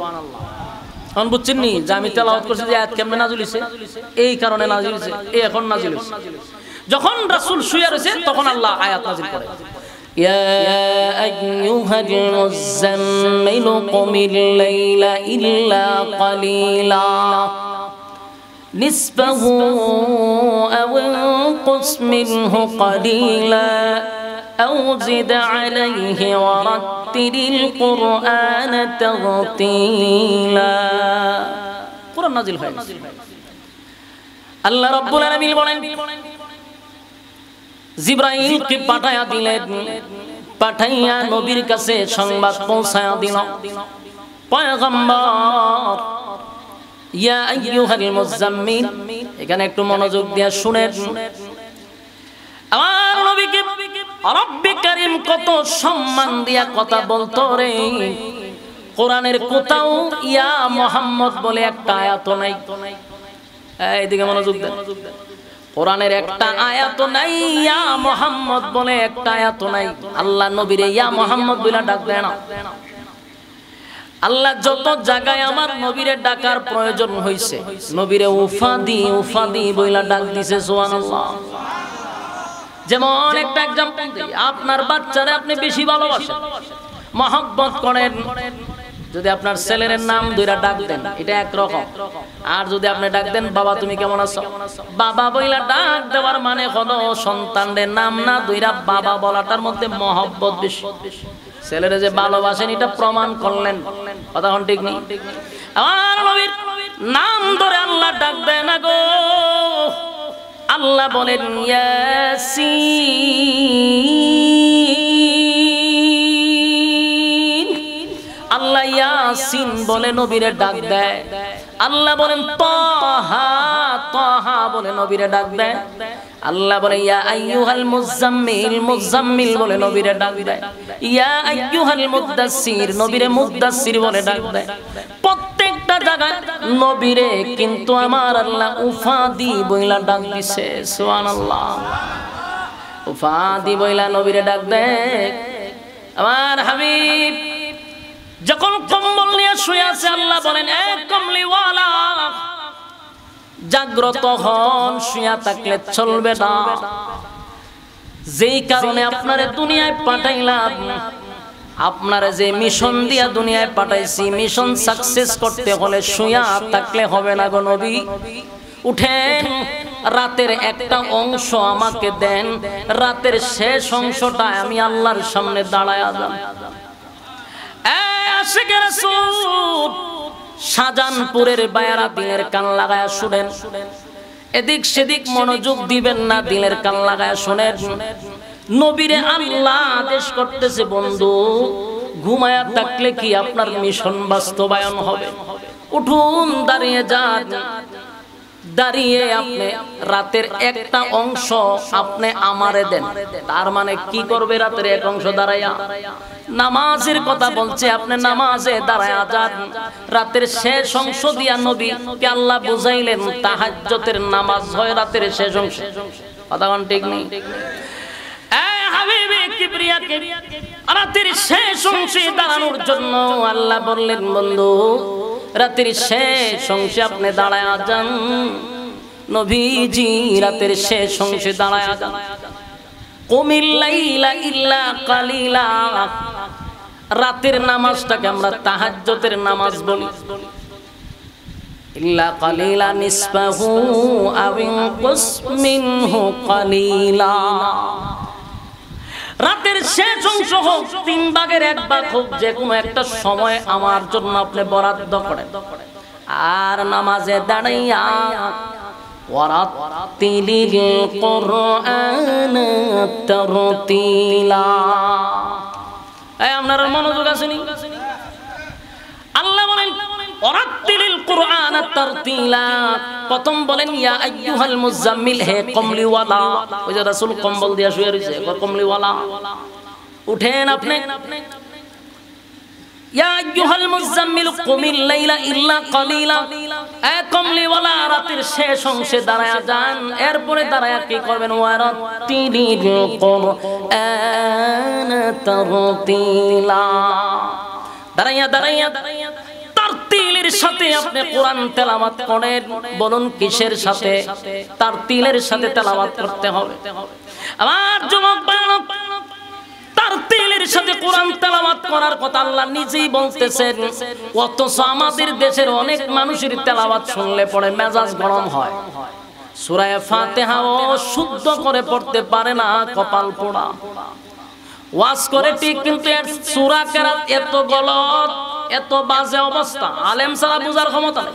এখন বুঝছেন নি যে আমি তেলাওয়াত করছি যে আয়াত কেমনে নাযিল হইছে? এই কারণে নাযিল হইছে, এই এখন নাযিল হইছে। যখন রাসূল শুয়ে রয়েছে তখন আল্লাহ আয়াত নাযিল করে। ইয়া আইয়ুহাল মুযাম্মিলু কুমিল লাইলা ইল্লা কালিলা নিসফাহু আও ইনকুস মিনহু কালিলা আও জিদ আলাইহি ওয়া রাত্তিলিল কুরআনা তারতিলা। কুরআন নাযিল হয়। আল্লাহ রাব্বুল আলামিন বলেন জিবরাইলকে পাঠায়া দিলেন, পাঠাইয়া নবীর কাছে সংবাদ পৌঁছায়া দিল, পয়গম্বর ইয়া আইয়ুহাল মুযাম্মিল, এখানে একটু মনোযোগ দিয়ে শুনেন। আমার নবীকে রব্বে কারীম কত সম্মান দিয়া কথা বলতো রে। কোরআনের কোথাও ইয়া মুহাম্মদ বলে একটা আয়াত নাই। এইদিকে মনোযোগ দেন। কোরআনের একটা আয়াত নাই, ইয়া মুহাম্মদ বলে একটা আয়াত নাই। আল্লাহ নবীরে ইয়া মুহাম্মদ বলে ডাক দেয় না। আল্লাহ যত জায়গায় আমার নবীরে ডাকার প্রয়োজন হইছে, নবীরে উফাদি বইলা ডাক দিছে। সুবহানাল্লাহ। যেমন একটা एग्जांपल দিই, আপনার বাচ্চারে আপনি বেশি ভালোবাসেন, মহব্বত করেন, যদি আপনার ছেলের নাম দুইটা ডাক দেন এটা একরকম, আর যদি আপনি ডাক দেন বাবা তুমি কেমন আছো, বাবা বইলা ডাক দেওয়ার মানে হলো সন্তানের নাম না দুইটা বাবা বলাটার মধ্যে মহব্বত বেশি। ছেলেরে যে ভালোবাসেন এটা প্রমাণ করলেন, কথা কোন ঠিক নেই। আমার নবীর নাম ধরে আল্লাহ ডাক দেয় না গো। আল্লাহ বলেন ইয়াসিন, আল্লাহ ইয়াসিন বলে নবীরে ডাক দেয়। আল্লাহ বলেন তাহা, তাহা বলে নবীরে ডাক দেয়। আল্লাহ বলে ইয়া আইয়ুহাল মুযাম্মিল, মুযাম্মিল বলে নবীরে ডাক দেয়। ইয়া আইয়ুহাল মুদ্দাসসির, নবীরে মুদ্দাসসির বলে ডাক দেয়। প্রত্যেকটা জায়গায় নবীরে কিন্তু আমার আল্লাহ উফাদি বইলা ডাক দিছে। সুবহানাল্লাহ। উফাদি বইলা নবীরে ডাক দেয়। আমার হাবিব যখন কম্বল নিয়ে শুয়ে আছে আল্লাহ বলেন এ কমলিওয়ালা জাগ্রত হন, শুয়া থাকলে চলবে না। যেই কারণে আপনারে দুনিয়ায় পাঠাইলাম, আপনারে যে মিশন দিয়া দুনিয়ায় পাঠাইছি, মিশন সাকসেস করতে হলে শুয়া থাকলে হবে না গো নবী। উঠেন, রাতের একটা অংশ আমাকে দেন, রাতের শেষ অংশটা আমি আল্লাহর সামনে দাঁড়ায়া যাব। আশিক রাসূল শাহজাহানপুরের বায়রা দিলের কান লাগায়া শুনেন, এদিক সেদিক মনোযোগ দিবেন না, দিলের কান লাগায়া শুনেন। নবীরে আল্লাহ আদেশ করতেছে বন্ধু ঘুমায়া থাকলে কি আপনার মিশন বাস্তবায়ন হবে? উঠুন, দাঁড়িয়ে যান। দাঁড়িয়ে আপনি রাতের একটা অংশ আপনি আমারে দেন। তার মানে কি করবে? রাতের এক অংশ দাঁড়াইয়া নামাজের কথা বলছে, আপনি নামাজে দাঁড়ায়া যান। রাতের শেষ অংশ দিয়া নবীকে আল্লাহ বুঝাইলেন তাহাজ্জুদের নামাজ হয় রাতের শেষ অংশ। কথা কোন ঠিক নেই? হাবিবে কিবরিয়াকে রাতের শেষ অংশে দাঁড়ানোর জন্য আল্লাহ বললেন বন্ধু রাতের শেষ অংশে আপনি দাঁড়ায়া যান। নবীজি রাতের শেষ অংশে দাঁড়ায়া যান। কুমিল লাইলা ইল্লা কালিলা, রাতের নামাজটাকে আমরা তাহাজ্জুদের নামাজ বলি। ইল্লা কালিলা নিসফাহু আও ইনকুস মিনহু কালিলা, রাতের শেষ অংশ হোক, 3 ভাগের 1 ভাগ হোক, যে কোনো একটা সময় আমার জন্য আপনি বরাদ্দ করেন। আর নামাজে দাঁড়াইয়া ওয়ারাতিলিল কুরআন তারতিলা, এই আপনার মনোযোগ আসেনি? আল্লাহ বলেন ওয়ারাতিলিল কুরআন তারতিলা। প্রথম বলেন ইয়া আইয়ুহাল মুযাম্মিল, হে কমলিওয়ালা। ওই যে রাসূল কম্বল দিয়া শুয়ে রইছে, কমলিওয়ালা উঠেন আপনি। ইয়া আইয়ুহাল মুযাম্মিল কুমিল লাইলা ইল্লা কালিলা, এ কমলিওয়ালা রাতের শেষ অংশে দাঁড়ায়া যান। এরপরে দাঁড়ায়া কি করবেন? ওয়ারাতিলিল কুরআন তারতিলা, দাঁড়াইয়া দাঁড়াইয়া তারতিলের সাথে আপনি কোরআন তেলাওয়াত করেন। বলুন কিসের সাথে? তারতিলের সাথে তেলাওয়াত করতে হবে। আমার যুবক ভাইরা তারতিলের সাথে কোরআন তেলাওয়াত করার কথা আল্লাহ নিজেই বলতেছেন, অথচ আমাদের দেশের অনেক মানুষের তেলাওয়াত শুনলে পরে মেজাজ গরম হয়। সূরা ফাতিহাও শুদ্ধ করে পড়তে পারে না, কপাল পোড়া। ওয়াজ করে ঠিক, কিন্তু এর সূরা কেরাত এত গলত, এত বাজে অবস্থা, আলেম ছাড়া বুঝার ক্ষমতা নেই।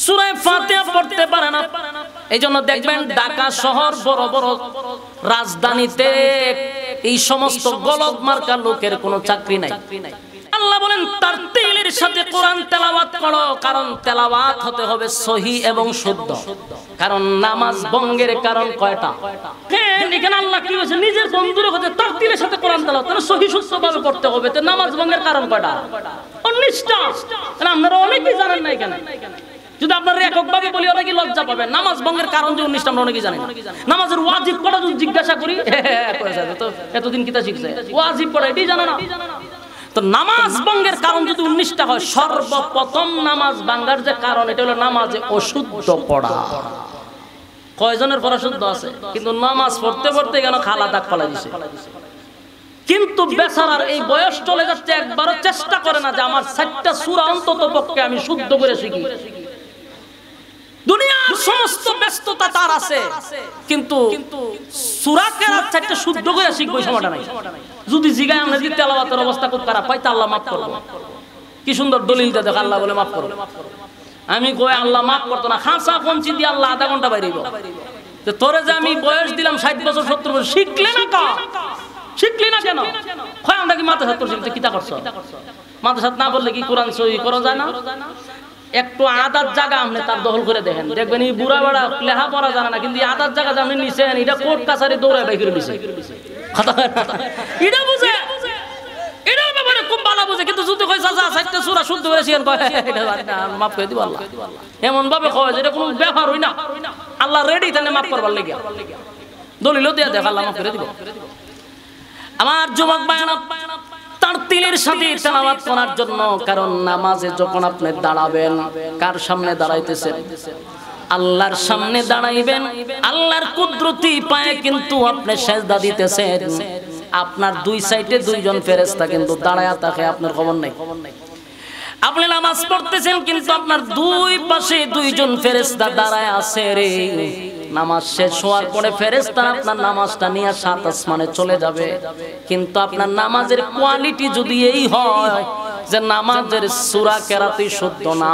সূরা ফাতিহা পড়তে পারে না। এইজন্য দেখবেন ঢাকা শহর, বড় বড় রাজধানীতে এই সমস্ত গলত মার্কা লোকের কোনো চাকরি নাই। আল্লাহ বলেন তারতিলের সাথে কোরআন তেলাওয়াত করো, কারণ তেলাওয়াত হতে হবে সহি এবং শুদ্ধ। কারণ নামাজ ভঙ্গের কারণ কয়টা? এখানে আল্লাহ কি বলেছে, নিজের বন্ধুর কাছে তারতিলের সাথে কোরআন তেলাওয়াত তাহলে সহি শুদ্ধভাবে করতে হবে। তো নামাজ ভঙ্গের কারণ কয়টা? 19টা। আপনারা অনেকেই জানেন না। এখানে যদি আপনারা এককভাবে বলি অনেকেই লজ্জা পাবেন। নামাজ ভঙ্গের কারণ যে 19টা আমরা অনেকেই জানি না। নামাজের ওয়াজিব পড়া যদি জিজ্ঞাসা করি, তো এতদিন কিতা শিখছে, ওয়াজিব পড়া এটাই জানে না। তো নামাজ ভঙ্গের কারণ যদি 19টা হয়, সর্বপ্রথম নামাজ ভাঙ্গার যে কারণ, এটা হলো নামাজে অশুদ্ধ পড়া। কয়জনের পড়া শুদ্ধ আছে, কিন্তু নামাজ পড়তে পড়তে কেন খালা দাগ ফেলা দিছে। কিন্তু বেচারার এই বয়স চলে যাচ্ছে, একবারও চেষ্টা করে না যে আমার 4টা সূরা অন্তত পক্ষে আমি শুদ্ধ করে শিখি। দুনিয়ার সমস্ত ব্যস্ততা তার আছে, কিন্তু সূরা কেরাত 4টা শুদ্ধ করে শিখবো সময়টা নাই। যদি জিগায় আমরা যদি তেলাওয়াতের অবস্থা খুব খারাপ হয়, তা আল্লাহ মাফ করবে। কি সুন্দর দলিলটা দেখো, আল্লাহ বলে মাফ করবে। আমি কই আল্লাহ মাফ করতো না, খাঁচা পঞ্চি দিয়ে আল্লাহ আধা ঘন্টা বাইরে গেল। তো তোরে যে আমি বয়স দিলাম 60 বছর 70 বছর, শিখলে না কা? শিখলি না কেন? হয় আমরা কি মাদ্রাসা করছি, কিতা করছো? মাদ্রাসা না বললে কি কোরআন সহি করা যায় না? একটু আদার জায়গা আপনি তার দখল করে দেখেন, দেখবেন এই বুড়া বাড়া লেহা পড়া জানে না, কিন্তু আদার জায়গা আপনি নিছেন, এটা কোর্ট কাছারি দৌড়ায় বাইরে নিছে। এটা বুঝে, এটার ব্যাপারে খুব ভালো বুঝে, কিন্তু যদি কয় চাচা 4টা সূরা শুদ্ধ করে শিখেন, কয় মাফ করে দিব আল্লাহ। এমন ভাবে কয় যেটা কোনো ব্যাপার হই না। আল্লাহ রেডি তাহলে মাফ করবার লেগে, দলিলও দিয়া দেখ আল্লাহ মাফ করে দিব। আমার যুবক ভাইরা, তারতিলের সাথে তেলাওয়াত করার জন্য, কারণ নামাজে যখন আপনি দাঁড়াবেন, কার সামনে দাঁড়াইতেছেন? আল্লাহর সামনে দাঁড়াইবেন। আল্লাহর কুদরতি পায়ে কিন্তু আপনি সিজদা দিতেছেন। আপনার দুই সাইডে দুইজন ফেরেশতা কিন্তু দাঁড়ায়া থাকে, আপনার খবর নাই। আপনি নামাজ পড়তেছেন, কিন্তু আপনার দুই পাশে দুইজন ফেরেশতা দাঁড়ায় আছে রে। নামাজ শেষ হওয়ার পরে ফেরেশতা আপনার নামাজটা নিয়ে 7 আসমানে চলে যাবে। কিন্তু আপনার নামাজের কোয়ালিটি যদি এই হয় যে নামাজের সূরা কেরাতই শুদ্ধ না,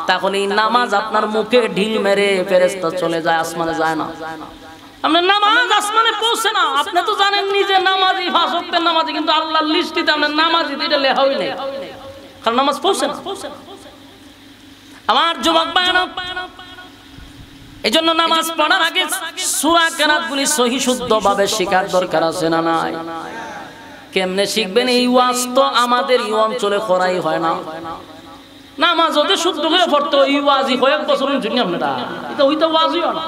তাহলে এই নামাজ আপনার মুখে ঢিল মেরে ফেরেশতা চলে যায়, আসমানে যায় না। আপনার নামাজ আসমানে পৌঁছে না। আপনি তো জানেন নিজে নামাজি, 5 ওয়াক্তের নামাজি, কিন্তু আল্লাহর লিস্টিতে আপনার নামাজি এটা লেখাই নেই, কারণ নামাজ পৌঁছে না। আমার যুবক ভাইরা, এজন্য নামাজ পড়ার আগে সূরা কেরাতগুলি সহি শুদ্ধভাবে শেখার দরকার আছে না নাই? কেমনে শিখবেন? এই ওয়াজ তো আমাদের এই অঞ্চলে করাই হয় না। নামাজ ওদের শুদ্ধ করে পড়তে এই ওয়াজই কয়েক বছরের জন্য আপনারা, এটা ওইটা ওয়াজই হয় না।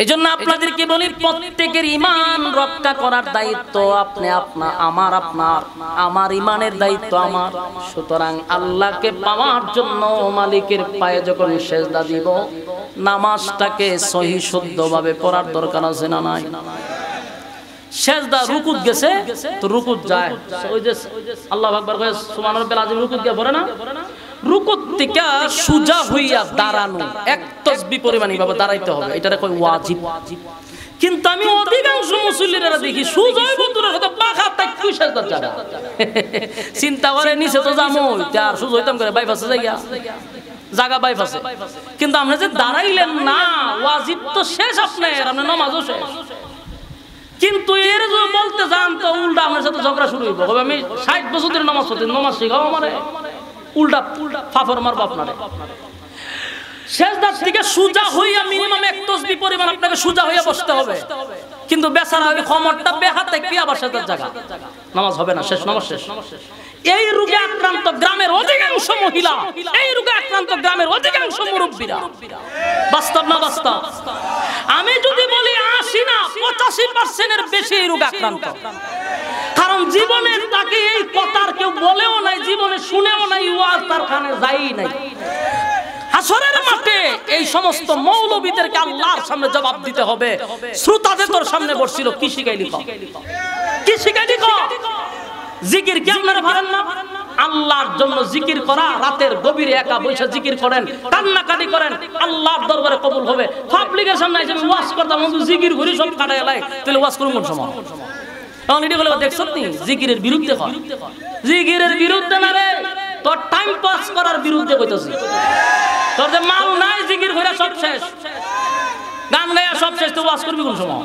এই জন্য আপনাদেরকে বলি, প্রত্যেকের ঈমান রক্ষা করার দায়িত্ব আপনি, আমার ঈমানের দায়িত্ব আমার। সুতরাং আল্লাহকে পাওয়ার জন্য মালিকের পায়ে যখন সিজদা দিব, নামাজটাকে সহি শুদ্ধভাবে পড়ার দরকার আছে না নাই? সিজদা রুকুত গেছে তো রুকুত যায়, ওই যে আল্লাহু আকবার কয় সুবহান রাব্বিল আযীম, রুকুত গিয়ে পড়ে না? রুকুত থেকে সুজা হইয়া দাঁড়ানো, এক তাসবিহ পরিমাণ এইভাবে দাঁড়াইতে হবে, এটারে কয় ওয়াজিব। কিন্তু আমি অধিকাংশ মুসল্লিরা দেখি সুজা বন্ধুরা হয়তো পাখা তাকু সিজদা জায়গা চিন্তা করে নিচে তো যামু, আর সুজা হইতাম করে বাইপাসে জায়গা বাইপাসে। কিন্তু আপনি যে দাঁড়াইলেন না, ওয়াজিব তো শেষ, আপনার নামাজও শেষ। কিন্তু এর যদি বলতে যান তো উল্টা আপনার সাথে ঝগড়া শুরু হইব। আমি 60 বছর ধরে নামাজ পড়ছি, নামাজ শিখাও আমারে, উল্টা ফাফর মারবো আপনারে। সিজদা থেকে সুজা হইয়া মিনিমাম 1 তাসবিহ পরিমাণ আপনাকে সুজা হইয়া বসতে হবে। কিন্তু বেচারা ওই খমরটা বেহাতে কি আবার সেটার জায়গা, নামাজ হবে না, শেষ, নামাজ শেষ। এই রোগে আক্রান্ত গ্রামের অধিকাংশ মহিলা, এই রোগে আক্রান্ত গ্রামের অধিকাংশ মুরব্বীরা। বাস্তব না বাস্তব? আমি যদি বলি 80 না 85% বেশি এই রোগে আক্রান্ত। কারণ জীবনের তাকে এই কথার কেউ বলেও নাই, জীবনে শুনেও নাই, ওয়াজ তার কানে যায়ই নাই। হাসরের মাঠে এই সমস্ত মৌলবীদেরকে আল্লাহর সামনে জবাব দিতে হবে। শ্রোতাদের তোর সামনে বসছিল, কি শিখাইলি? কি শিখাই দিক জিকির কি আপনারা পারেন না আল্লাহর জন্য জিকির করা রাতের গভীরে একা বসে জিকির করেন কান্নাকাটি করেন আল্লাহর দরবারে কবুল হবে পাবলিকের সামনে এসে ওয়াজ করতাম কিন্তু জিকির ঘুরি সব কাটায় লাই তাহলে ওয়াজ করুন কোন সময় তখন এটি বলে দেখছ নি জিকিরের বিরুদ্ধে হয় জিকিরের বিরুদ্ধে না রে তোর টাইম পাস করার বিরুদ্ধে কইতাছি তোর যে মাল নাই জিকির ঘুরে সব শেষ গান গায়া সব শেষ তো ওয়াজ করবি কোন সময়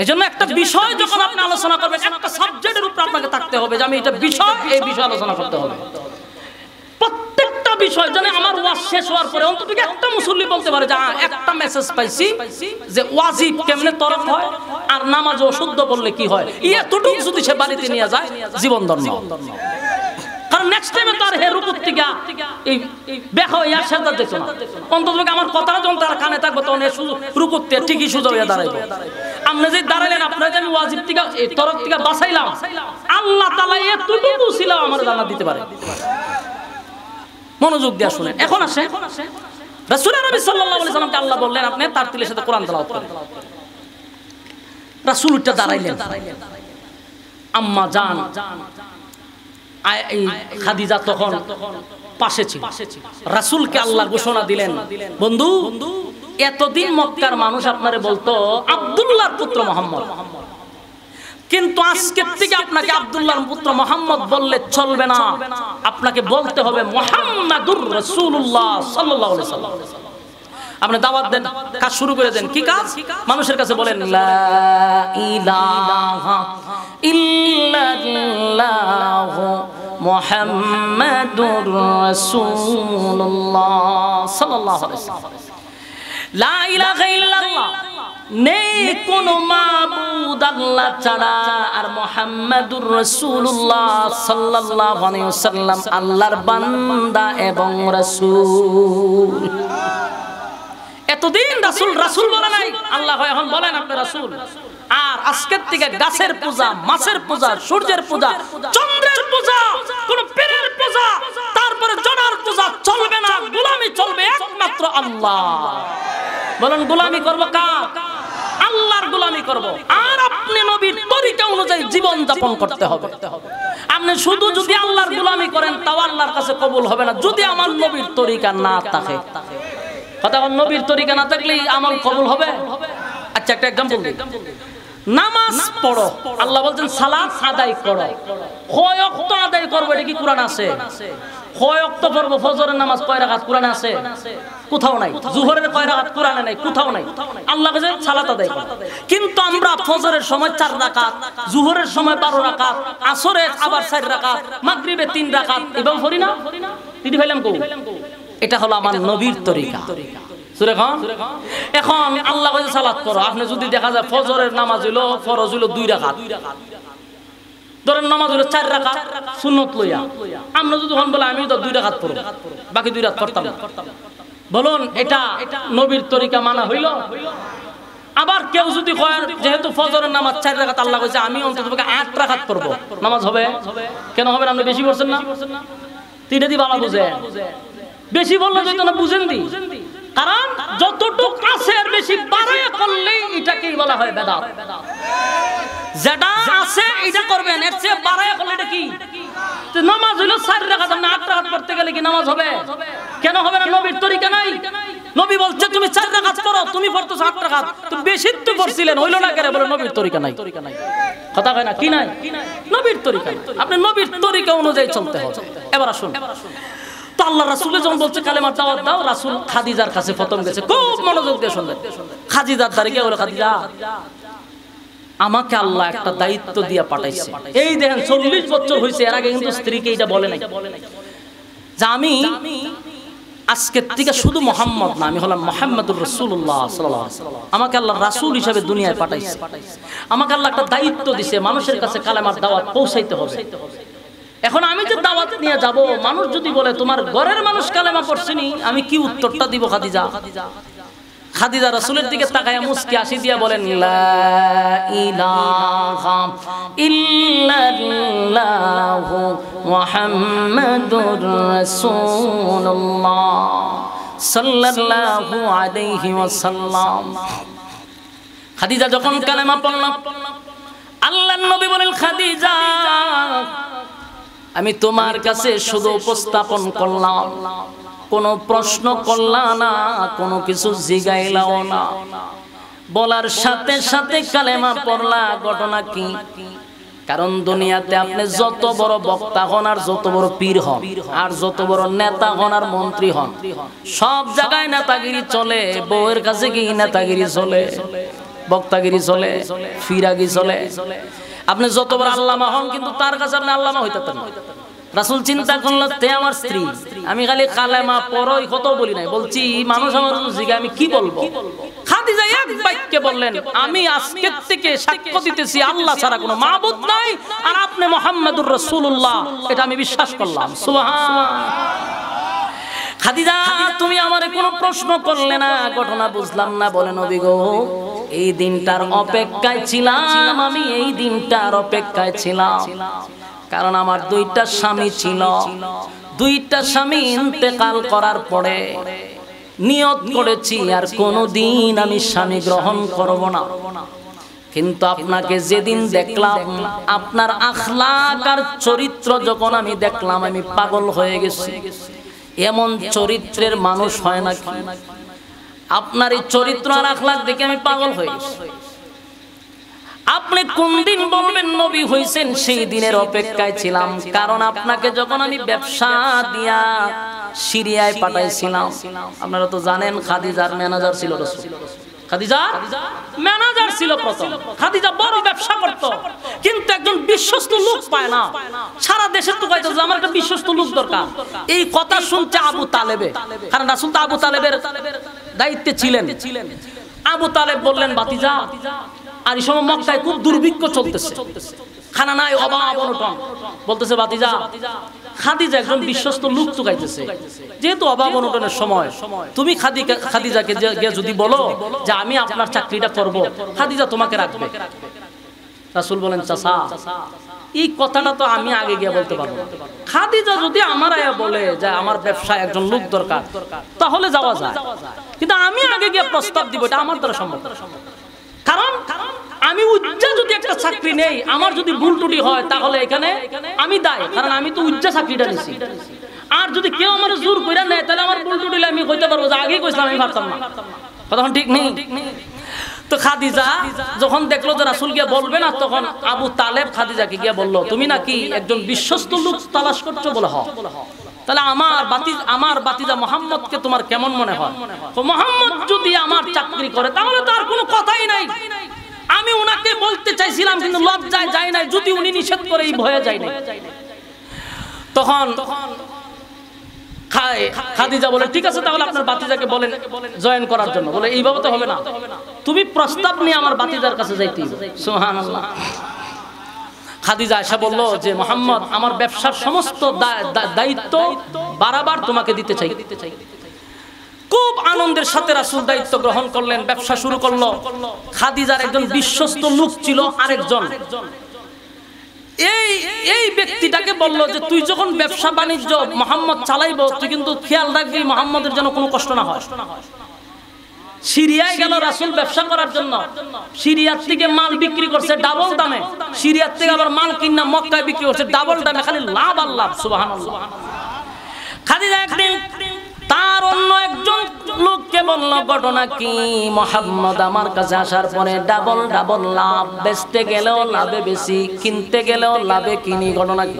এইজন্য একটা বিষয় যখন আপনি আলোচনা করবেন একটা সাবজেক্টের উপর আপনাকে থাকতে হবে যে আমি এটা বিষয় এই বিষয়ে আলোচনা করতে হবে প্রত্যেকটা বিষয় জানে আমার ওয়াজ শেষ হওয়ার পরে অন্তত একটা মুসল্লি বলতে পারে যে একটা মেসেজ পাইছি যে ওয়াজিব কেমনে তরফ হয় আর নামাজও শুদ্ধ পড়লে কি হয় এতটুকু যদি সে বাড়িতে নিয়ে যায় জীবন ধন্য কারণ নেক্সট টাইমে তার হে রুকুর থেকে এই দেখা হইয়া সেজদা দেখছো না অন্তত আমার কথাটা যখন তার কানে থাকবে তখন এ রুকুর থেকে ঠিকই সোজা হইয়া দাঁড়াইবে আপনি যে দাঁড়াইলেন আপনার যে আমি ওয়াজিব থেকে এই তরফ থেকে বাঁচাইলাম আল্লাহ তাআলা এতটুকু ছিল আমার জান্নাত দিতে পারে মনোযোগ দিয়ে শুনেন এখন আসে রাসূল নবী সাল্লাল্লাহু আলাইহি সাল্লামকে আল্লাহ বললেন আপনি তার তিলের সাথে কোরআন তেলাওয়াত করেন রাসূল উঠে দাঁড়াইলেন আম্মা জান খাদিজা তখন পাশে ছিল রাসূলকে আল্লাহ ঘোষণা দিলেন বন্ধু এতদিন মক্কার মানুষ আপনারে বলতো আব্দুল্লাহর পুত্র মুহাম্মদ কিন্তু আজকের থেকে আপনাকে আব্দুল্লাহর পুত্র মুহাম্মদ বললে চলবে না আপনাকে বলতে হবে মুহাম্মাদুর রাসূলুল্লাহ সাল্লাল্লাহু আলাইহি ওয়াসাল্লাম আপনি দাওয়াত দেন কাজ শুরু করে দেন কি কাজ মানুষের কাছে বলেন লা ইলাহা ইল্লাল্লাহ মুহাম্মাদুর রাসূলুল্লাহ সাল্লাল্লাহু আলাইহি ওয়াসাল্লাম লা ইলাহা ইল্লাল্লাহ নেই কোন মাবুদ আল্লাহ ছাড়া আর মুহাম্মাদুর রাসূলুল্লাহ সাল্লাল্লাহু আলাইহি ওয়াসাল্লাম আল্লাহর বান্দা এবং রাসূল এতদিন রাসূল রাসূল বলে নাই আল্লাহ এখন বলেন আপনি রাসূল আর আজকের থেকে গাছের পূজা মাছের পূজা সূর্যের পূজা চন্দ্রের পূজা কোন পীরের পূজা তারপরে জড়ার পূজা চলবে না গোলামি চলবে একমাত্র আল্লাহ বলেন গোলামি করব কার আল্লাহর গোলামি করব আর আপনি নবীর তরিকা অনুযায়ী জীবন যাপন করতে হবে আপনি শুধু যদি আল্লাহর গোলামি করেন তাও আল্লাহর কাছে কবুল হবে না যদি আমার নবীর তরিকা না থাকে কথা নবীর তরিকা না থাকলে আমল কবুল হবে আচ্ছা একটা एग्जांपल দিই নামাজ পড়ো আল্লাহ বলেন সালাত আদায় করো কয় ওয়াক্ত আদায় করব এটা কি কোরআন আছে কয় ওয়াক্ত পড়ব ফজরের নামাজ কয় রাকাত কোরআনে আছে কোথাও নাই যোহরের কয় রাকাত কোরআনে নাই কোথাও নাই আল্লাহ বলেন সালাত আদায় করো কিন্তু আমরা ফজরের সময় 4 রাকাত যোহরের সময় 12 রাকাত আসরে আবার 4 রাকাত মাগরিবে 3 রাকাত এভাবে পড়ি না তিদি ভাইলাম কো এটা হলো আমার নবীর তরিকা সূরা খান এখন আল্লাহ কইছে সালাত করো আপনি যদি দেখা যায় ফজরের নামাজ হলো ফরজ হলো 2 রাকাত ধরেন নামাজ হলো 4 রাকাত সুন্নাত লইয়া আমরা যদি হন বলে আমি তো 2 রাকাত পড়ব বাকি 2 রাকাত করতাম বলুন এটা নবীর তরিকা মানা হইল আবার কেউ যদি কয় যেহেতু ফজরের নামাজ 4 রাকাত আল্লাহ কইছে আমি অন্ততপক্ষে 8 রাকাত পড়ব নামাজ হবে কেন হবে না আপনি বেশি পড়ছেন না তিনটা দি বাবা বুঝে বেশি বললে যেত না বুঝেন দি কারণ যতটুকু আছে এর বেশি বাড়ায়া করলেই এটাকেই বলা হয় বেদাত যেটা আছে এটা করবেন এর চেয়ে বাড়ায়া করলে এটা কি তো নামাজ হলো 4 রাকাত আপনি 8 রাকাত পড়তে গেলে কি নামাজ হবে কেন হবে না নবীর তরিকা নাই নবী বলছে তুমি 4 রাকাত পড়ো তুমি পড়তেছো 8 রাকাত তো বেশি তো পড়ছিলেন হইলো না কেন বলে নবীর তরিকা নাই কথা কয় না কি নাই নবীর তরিকা আপনি নবীর তরিকা অনুযায়ী চলতে হবে এবার আসুন তো আল্লাহ রাসূল যখন বলছে কালেমার দাওয়াত দাও রাসূল খাদিজার কাছে প্রথম গেছে খুব মনোযোগ দিয়ে শুনলেন খাদিজার দ্বারে গিয়ে বলে খাদিজা আমাকে আল্লাহ একটা দায়িত্ব দিয়ে পাঠাইছে এই দেখেন 40 বছর হইছে এর আগে কিন্তু স্ত্রীকে এটা বলে নাই যে আমি আজকের থেকে শুধু মুহাম্মদ না আমি হলাম মুহাম্মাদুর রাসূলুল্লাহ সাল্লাল্লাহু আলাইহি ওয়াসাল্লাম আমাকে আল্লাহ রাসূল হিসেবে দুনিয়ায় পাঠাইছে আমাকে আল্লাহ একটা দায়িত্ব দিয়েছে মানুষের কাছে কালেমার দাওয়াত পৌঁছাইতে হবে এখন আমি যে দাওয়াত নিয়ে যাব মানুষ যদি বলে তোমার ঘরের মানুষ কালেমা পড়ছেনি আমি কি উত্তরটা দিব খাদিজা খাদিজা রাসূলের দিকে তাকায়া মুস্কি হাসি দিয়া বলেন লা ইলাহা ইল্লাল্লাহ মুহাম্মাদুর রাসূলুল্লাহ সাল্লাল্লাহু আলাইহি ওয়াসাল্লাম খাদিজা যখন কালেমা পড়ল আল্লাহর নবী বলেন, খাদিজা আমি তোমার কাছে শুধু উপস্থাপন করলাম, কোনো প্রশ্ন করলাম না, কোনো কিছু জিগাইলাও না। বলার সাথে সাথে কালেমা পড়লা, ঘটনা কি? কারণ দুনিয়াতে আপনি যত বড় বক্তা হন আর যত বড় পীর হন আর যত বড় নেতা হন আর মন্ত্রী হন, সব জায়গায় নেতাগিরি চলে। বউয়ের কাছে কি নেতাগিরি চলে, বক্তাগিরি চলে, ফিরাগি চলে। আপনি যত বড় আল্লামা হন, কিন্তু তার কাছে আপনি আল্লামা হইতে পারেন। রাসূল চিন্তা করলো, তে আমার স্ত্রী, আমি খালি কালেমা পড়ই কত বলি নাই, বলছি মানুষ আমার জিজ্ঞাসা আমি কি বলবো? খাদিজা এক বাক্যে বললেন, আমি আজকে থেকে সাক্ষ্য দিতেছি আল্লাহ ছাড়া কোনো মাবুদ নাই, আর আপনি মুহাম্মাদুর রাসূলুল্লাহ, এটা আমি বিশ্বাস করলাম। সুবহান। খাদিজা তুমি আমারে কোনো প্রশ্ন করলে না, ঘটনা বুঝলাম না। বলে, নবী গো, এই দিনটার অপেক্ষায় ছিলাম, আমি এই দিনটার অপেক্ষায় ছিলাম। কারণ আমার দুইটা স্বামী ছিল, দুইটা স্বামী ইন্তেকাল করার পরে নিয়ত করেছি আর কোনোদিন আমি স্বামী গ্রহণ করব না। কিন্তু আপনাকে যেদিন দেখলাম, আপনার আখলাক আর চরিত্র যখন আমি দেখলাম, আমি পাগল হয়ে গেছি। এমন চরিত্রের মানুষ হয় না কি? আপনার এই চরিত্র আর আখলাক দেখে আমি পাগল হয়ে গেছি। আপনি কোন দিন বলবেন নবী হইছেন, সেই দিনের অপেক্ষায় ছিলাম। কারণ আপনাকে যখন আমি ব্যবসা দিয়া সিরিয়ায় পাঠাইছিলাম, আপনারা তো জানেন খাদিজার ম্যানেজার ছিল রাসূল। খাদিজা ম্যানেজার ছিল প্রথম। খাদিজা বড় ব্যবসা করত, কিন্তু একজন বিশ্বস্ত লোক পায় না। সারা দেশে তো কইতো যে আমার একটা বিশ্বস্ত লোক দরকার। এই কথা শুনছে আবু তালেবে, কারণ রাসূল তো আবু তালেবের দায়িত্বে ছিলেন। আবু তালেব বললেন, ভাতিজা, আর এই সময় মক্কায় খুব দুর্ভিক্ষ চলতেছে, খানা নাই, অভাব অনটন। বলতেছে, ভাতিজা, খাদিজা একজন বিশ্বস্ত লোক চুকাইতেছে, যেহেতু অভাব অনটনের সময়, তুমি খাদিজাকে যদি বলো যে আমি আপনার চাকরিটা করব, খাদিজা তোমাকে রাখবে। রাসূল বলেন, চাচা, এই কথাটা তো আমি আগে গিয়ে বলতে পারবো না। খাদিজা যদি আমার আয়া বলে যে আমার ব্যবসায় একজন লোক দরকার, তাহলে যাওয়া যায়, কিন্তু আমি আগে গিয়ে প্রস্তাব দিব, এটা আমার দ্বারা সম্ভব। কারণ আমি উজ্জা যদি একটা চাকরি নেই, আমার যদি ভুল ত্রুটি হয়, তাহলে এখানে আমি দায়ী, কারণ আমি তো উজ্জা চাকরিটা নিছি। আর যদি কেউ আমার জোর করে নেয়, তাহলে আমার ভুল ত্রুটি আমি কইতে পারবো যে আগেই কইছিলাম, আমি পারতাম না। কথা ঠিক নেই? তো খাদিজা যখন দেখলো যে রাসূল গিয়ে বলবে না, তখন আবু তালেব খাদিজাকে গিয়ে বলল, তুমি নাকি একজন বিশ্বস্ত লোক তালাশ করছো? বলে, হ্যাঁ। তাহলে আমার বাতিজা মুহাম্মদকে তোমার কেমন মনে হয়? তো মুহাম্মদ যদি আমার চাকরি করে, তাহলে তার কোনো কথাই নাই। আমি উনাকে বলতে চাইছিলাম, কিন্তু লজ্জায় যাই নাই, যদি উনি নিষেধ করে এই ভয়ে যাই নাই। তখন খাদিজা বলে, ঠিক আছে, তাহলে আপনার বাতিজাকে বলেন জয়েন করার জন্য। বলে, এইভাবে তো হবে না, তুমি প্রস্তাব নিয়ে আমার বাতিজার কাছে যাইতে হবে। সুবহানাল্লাহ। খাদিজা এসে বলল যে, মুহাম্মদ আমার ব্যবসার সমস্ত দায়িত্ব বারবার তোমাকে দিতে চাই। খুব আনন্দের সাথে রাসূল দায়িত্ব গ্রহণ করলেন, ব্যবসা শুরু করলো। খাদিজার একজন বিশ্বস্ত লোক ছিল আরেকজন, এই ব্যক্তিটাকে বলল যে, তুই যখন ব্যবসা বাণিজ্য মুহাম্মদ চালাইবো, তুই কিন্তু খেয়াল রাখবি মুহাম্মদের যেন কোনো কষ্ট না হয়। সিরিয়ায় গেল রাসূল ব্যবসা করার জন্য, সিরিয়ার থেকে মাল বিক্রি করছে ডাবল দামে, সিরিয়ার থেকে আবার মাল কিনা মক্কায় বিক্রি করছে ডাবল দামে, খালি লাভ আর লাভ। সুবহানাল্লাহ। খাদিজা একদিন তার অন্য একজন লোককে বলল, ঘটনা কি? মুহাম্মদ আমার কাছে আসার পরে ডাবল ডাবল লাভ, বেচতে গেলেও লাভে বেশি, কিনতে গেলেও লাভে কিনি। ঘটনা কি?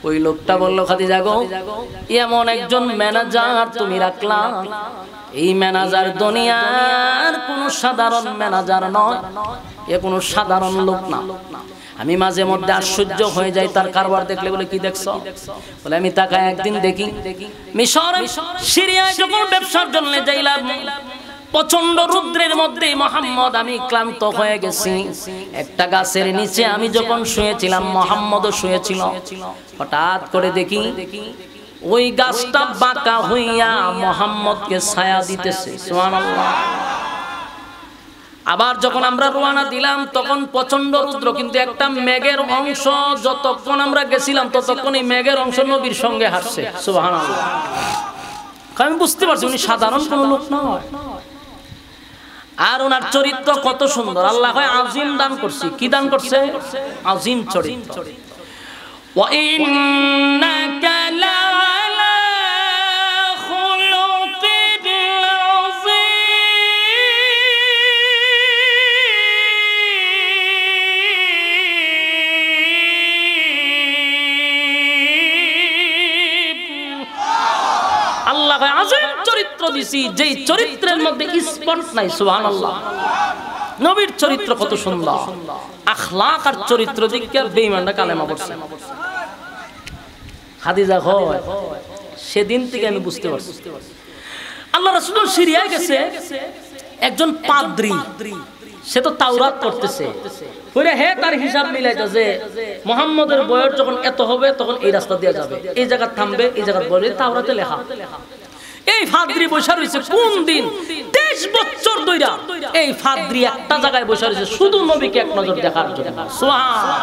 ওই লোকটা বলল, খাদিজা গো, এমন একজন ম্যানেজার তুমি রাখলা, এই ম্যানেজার দুনিয়ার কোনো সাধারণ ম্যানেজার নয়, এ কোনো সাধারণ লোক না। আমি মাঝে মধ্যে আশ্চর্য হয়ে যাই তার কারবার দেখলে। বলে, কি দেখছো? বলে, আমি তাকায় একদিন দেখি মিশর সিরিয়ায় যখন ব্যবসার জন্য যাইলাম, প্রচন্ড রৌদ্রের মধ্যে মুহাম্মদ, আমি ক্লান্ত হয়ে গেছি, একটা গাছের নিচে আমি যখন শুয়েছিলাম, মুহাম্মদও শুয়েছিল। হঠাৎ করে দেখি ওই গাছটা বাঁকা হইয়া মুহাম্মদকে ছায়া দিতেছে। সুবহানাল্লাহ। আবার যখন আমরা রওনা দিলাম, তখন প্রচন্ড রৌদ্র, কিন্তু একটা মেঘের অংশ যতক্ষণ আমরা গেছিলাম, ততক্ষণ এই মেঘের অংশ নবীর সঙ্গে হাঁটছে। সুবহানাল্লাহ। আমি বুঝতে পারছি উনি সাধারণ কোনো লোক নয়। আর ওনার চরিত্র কত সুন্দর। আল্লাহ কয় আজিম দান করছি। কি দান করছে? আজিম চরিত্র। ওয়া ইন্নাকা লাআলা খুলুকিন আযীম। আল্লাহ কয় আজিম চরিত্র দিছি, যেই চরিত্রের মধ্যে স্পট নাই। সুবহানাল্লাহ। নবীর চরিত্র কত সুন্দর, আখলাক আর চরিত্র দিকে বেঈমানরা কালেমা পড়ছে। খাদিজা কয় সেদিন থেকে আমি বুঝতে পারছি আল্লাহ রাসূল সিরিয়ায় গেছে, একজন পাদ্রী, সে তো তাওরাত পড়তেছে, কইরা হে তার হিসাব মিলাইতেছে মুহাম্মদের বয়স যখন এত হবে তখন এই রাস্তা দিয়ে যাবে, এই জায়গা থামবে, এই জায়গা বলে তাওরাতে লেখা। এই ফাদ্রি বসে রয়েছে কোন দিন 23 বছর ধইরা এই ফাদ্রি একটা জায়গায় বসে রয়েছে শুধু নবীকে এক নজর দেখার জন্য। সুবহানাল্লাহ।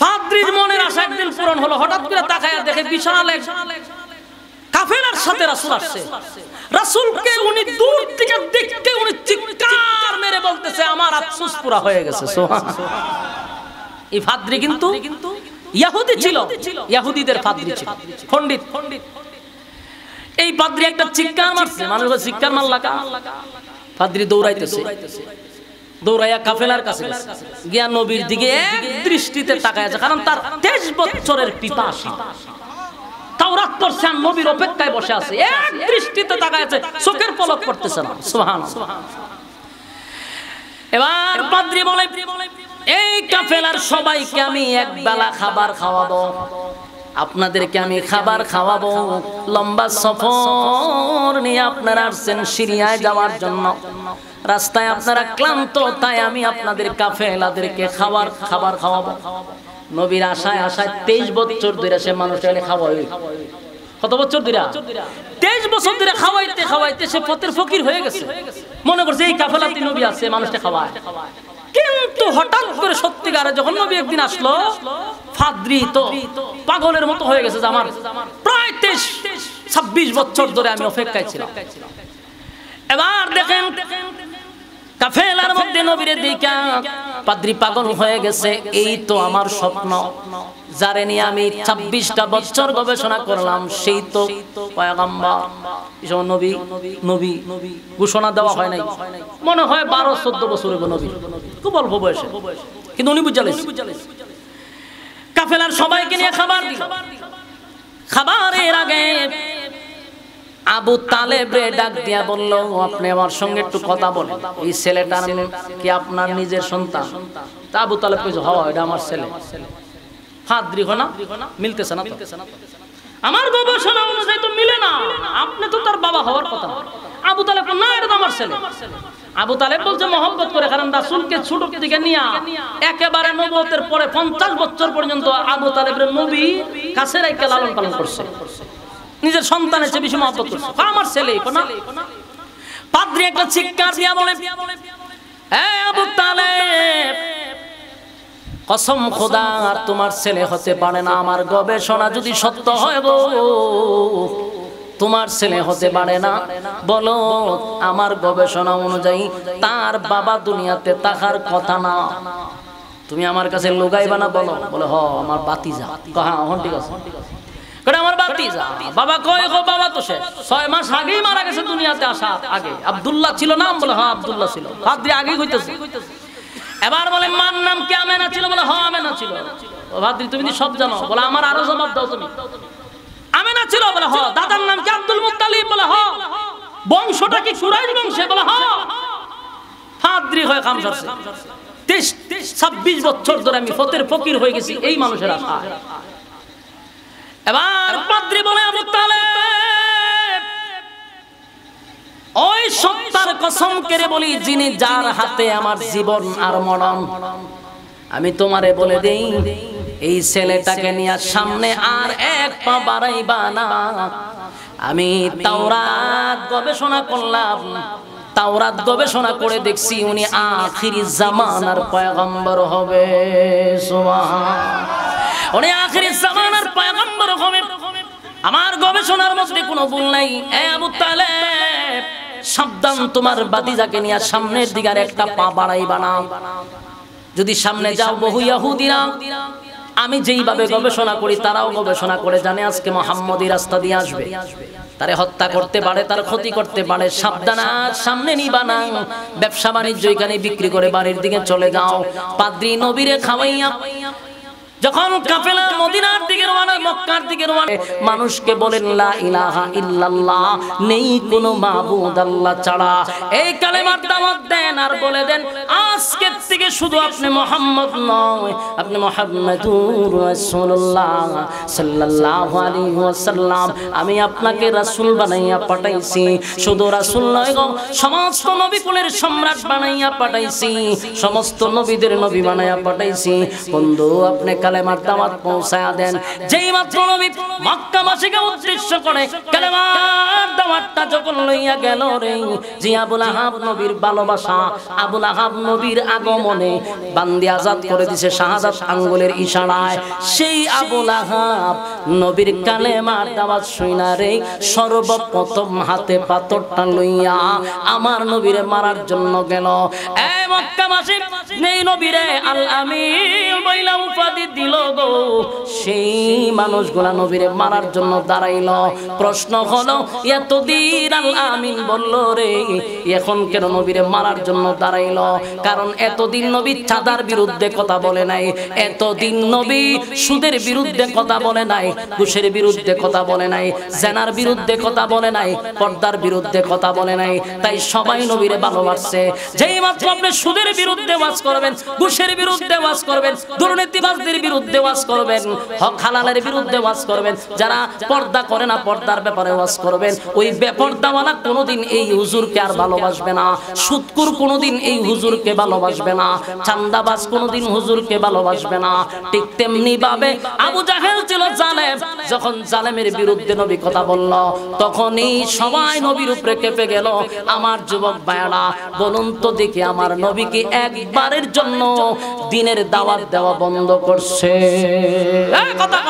ফাদ্রির মনের আশা একদিন পূরণ হলো। হঠাৎ করে তাকায়া দেখে বিশাল এক কাফেলার সাথে রাসূল আসছে। রাসূলকে উনি দূর থেকে দেখতে উনি চিৎকার মেরে বলতেছে আমার আফসোস পুরা হয়ে গেছে। সুবহানাল্লাহ। এই ফাদ্রি কিন্তু ইহুদি ছিল, ইহুদিদের ফাদ্রি ছিল, পণ্ডিত। এই পাদ্রী একটা চিৎকার মারছে, মানুষ চিৎকার মারলা কা, পাদ্রী দৌড়াইতেছে, দৌড়াইয়া কাফেলার কাছে গিয়া নবীর দিকে এক দৃষ্টিতে তাকায় আছে, কারণ তার 23 বছরের পিপাসা। তাওরাত পড়ছে আর নবীর অপেক্ষায় বসে আছে, এক দৃষ্টিতে তাকায় আছে, চোখের পলক পড়তেছে না। সুবহানাল্লাহ। এবার পাদ্রী বলে এই কাফেলার সবাইকে আমি এক বেলা খাবার খাওয়াবো, আপনাদেরকে আমি খাবার খাওয়াবো। লম্বা সফর নিয়ে আপনারা আসছেন সিরিয়ায় যাওয়ার জন্য, রাস্তায় আপনারা ক্লান্ত, তাই আমি আপনাদের কাফেলাদেরকে খাবার খাওয়াবো। নবীর আশায় আশায় 23 বছর ধরে সে মানুষকে খাওয়াই। কত বছর ধরে? 23 বছর ধরে খাওয়াইতে খাওয়াইতে সে পথের ফকির হয়ে গেছে। মনে করছে এই কাফেলাতে নবী আছে, মানুষকে খাওয়ায়। কিন্তু হঠাৎ করে সত্যিকারে যখন নবী একদিন আসলো, ফাদ্রী তো পাগলের মতো হয়ে গেছে যে আমার প্রায় 26 বছর ধরে আমি অপেক্ষায় ছিলাম। এবার দেখেন কাফেলার মধ্যে নবীর দিকে পাদ্রী পাগল হয়ে গেছে। এই তো আমার স্বপ্ন, যারে নিয়ে আমি 26টা বছর গবেষণা করলাম, সেই তো পয়গম্বর। নবী নবী ঘোষণা দেওয়া হয় নাই, মনে হয় 12-14 বছরের নবী, খুব অল্প বয়সে, কিন্তু উনি বুঝালেন। কাফেলার সবাইকে নিয়ে খাবার দিল। খাবারের আগে আবু তালেব রে ডাক দিয়া বলল, আপনি আমার সঙ্গে একটু কথা বলেন, এই ছেলেটা কি আপনার নিজের সন্তান? তা আবু তালেব কইছে, হ্যাঁ এটা আমার ছেলে। ফাদ্রী না মিলতেছে না, আমার গবেষণা অনুযায়ী তো মিলে না, আপনি তো তার বাবা হওয়ার কথা। আবু তালেব না, এটা তো আমার ছেলে। আবু তালেব বলছে মহব্বত করে, কারণ রাসূলকে ছোট থেকে নিয়া একেবারে নবুয়তের পরে 50 বছর পর্যন্ত আবু তালেবের নবী কাছে রেখে লালন পালন করছে, নিজের সন্তানের চেয়ে বেশি মহব্বত করছে। আমার ছেলে কোনা। পাদ্রী একটা চিৎকার দিয়া বলে, এ আবু তালেব, কসম খোদার তোমার ছেলে হতে পারে না, আমার গবেষণা যদি সত্য হয় গো, তোমার ছেলে হতে পারে না। বলো আমার গবেষণা অনুযায়ী তার বাবা দুনিয়াতে থাকার কথা না, তুমি আমার কাছে লুগাইবা না। বলো, বলে হ আমার বাতিজা। হ্যাঁ ঠিক আছে, আমার বাতিজা। বাবা কয়, গো বাবা তো শেষ, 6 মাস আগেই মারা গেছে দুনিয়াতে আসার আগে। আব্দুল্লাহ ছিল নাম? বলে হ্যাঁ আব্দুল্লাহ ছিল। ফাদ্রী আগেই হইতেছে। এবার বলে মার নাম কি আমেনা ছিল? বলে হ্যাঁ আমেনা ছিল। ফাদ্রী তুমি সব জানো? বলে আমার আরো জবাব দাও তুমি। আমেনা ছিল? বলে হ্যাঁ। দাদার নাম কি আব্দুল মুত্তালিব? বলে হ্যাঁ। বংশটা কি কুরাইশ বংশে? বলে হ্যাঁ। ফাদ্রী হয়ে কাম করছে। 26 বছর ধরে আমি ফকির হয়ে গেছি এই মানুষের আশায়। এবার পাদ্রী বলে, আবু তালেব, ওই সত্তার কসম করে বলি যিনি যার হাতে আমার জীবন আর মরণ, আমি তোমারে বলে দেই, এই ছেলেটাকে নিয়ে সামনে আর এক পা বাড়াইবা না। আমি তাওরাত গবেষণা করলাম, তাওরাত গবেষণা করে দেখছি উনি আখিরি জামানার পয়গম্বর হবে। সুবহানাল্লাহ। উনি আখিরি জামানার পয়গম্বর হবে, আমার গবেষণার মধ্যে কোনো ভুল নাই। এ আবু তালেব, সাবধান তোমার ভাতিজাকে নিয়ে সামনের দিকে আর একটা পা বাড়াইবা না। যদি সামনে যাও বহু ইহুদিরা, আমি যেইভাবে গবেষণা করি তারাও গবেষণা করে জানে আজকে মুহাম্মদী রাস্তা দিয়ে আসবে, তারে হত্যা করতে পারে, তার ক্ষতি করতে পারে। সাবধান, সামনে নিবা না। ব্যবসা বাণিজ্য এখানে বিক্রি করে বাড়ির দিকে চলে যাও। পাদ্রী নবীরে খাওয়াইয়া যখন কাফেলা মদিনার দিকে রওনা, মক্কার দিকে রওনা, মানুষকে বলেন লা ইলাহা ইল্লাল্লাহ, নেই কোনো মাবুদ আল্লাহ ছাড়া। এই কালেমার দাওয়াত দেন আর বলে দেন আজকে থেকে শুধু আপনি মুহাম্মদ নয়, আপনি মুহাম্মাদুর রাসূলুল্লাহ সাল্লাল্লাহু আলাইহি ওয়াসাল্লাম, আমি আপনাকে রাসূল বানাইয়া পাঠাইছি। শুধু রাসূল নয় গো, সমস্ত নবী কুলের সম্রাট বানাইয়া পাঠাইছি, সমস্ত নবীদের নবী বানাইয়া পাঠাইছি। বন্ধু আপনি কালেমার দাওয়াত পৌঁছায়া দেন। যেই মাত্র নবী মক্কাবাসীকে উদ্দেশ্য করে কালেমার দাওয়াতটা যখন লইয়া গেল রে, যে আবু লাহাব নবীর ভালোবাসা, আবু লাহাব নবীর আগমনে বান্দি আজাদ করে দিছে শাহাদাত আঙ্গুলের ইশারায়। সেই আবু লাহাব নবীর কালেমার দাওয়াত শুইনা রে সর্বপ্রথম হাতে পাথরটা লইয়া আমার নবীরে মারার জন্য গেল। এই মক্কাবাসী নেই নবীরে আল আমিন বইলা উপাধি দিল গো। সেই মানুষগুলা নবীরে মারার জন্য দাঁড়াইল। প্রশ্ন হলো এতদিন আল আমিন বলল রে, এখন কেন নবীরে মারার জন্য দাঁড়াইল? কারণ এতদিন নবী চাঁদার বিরুদ্ধে কথা বলে নাই, এতদিন নবী সুদের বিরুদ্ধে কথা বলে নাই, ঘুষের বিরুদ্ধে কথা বলে নাই, জেনার বিরুদ্ধে কথা বলে নাই, পর্দার বিরুদ্ধে কথা বলে নাই। তাই সবাই নবীরে ভালোবাসছে। যেই মাত্র আপনি সুদের বিরুদ্ধে ওয়াজ করবেন, ঘুষের বিরুদ্ধে ওয়াজ করবেন, দুর্নীতিবাজদের বিরুদ্ধে ওয়াজ করবেন, হক হালালের বিরুদ্ধে ওয়াজ করবেন, যারা পর্দা করে না পর্দার ব্যাপারে ওয়াজ করবেন, ওই বেপর্দাওয়ালা কোনোদিন এই হুজুরকে আর ভালোবাসবে না। সুদকুর কোনোদিন এই হুজুরকে ভালোবাসবে না। চান্দাবাজ কোনোদিন হুজুরকে ভালোবাসবে না। ঠিক তেমনি ভাবে আবু জাহেল ছিল জালেম, যখন জালেমের বিরুদ্ধে নবী কথা বলল তখনই সবাই নবীর উপরে কেঁপে গেল। আমার যুবক ভাইরা বলুন তো দেখি, আমার নবী কি একবারের জন্য দিনের দাওয়াত দেওয়া বন্ধ করছে? কথা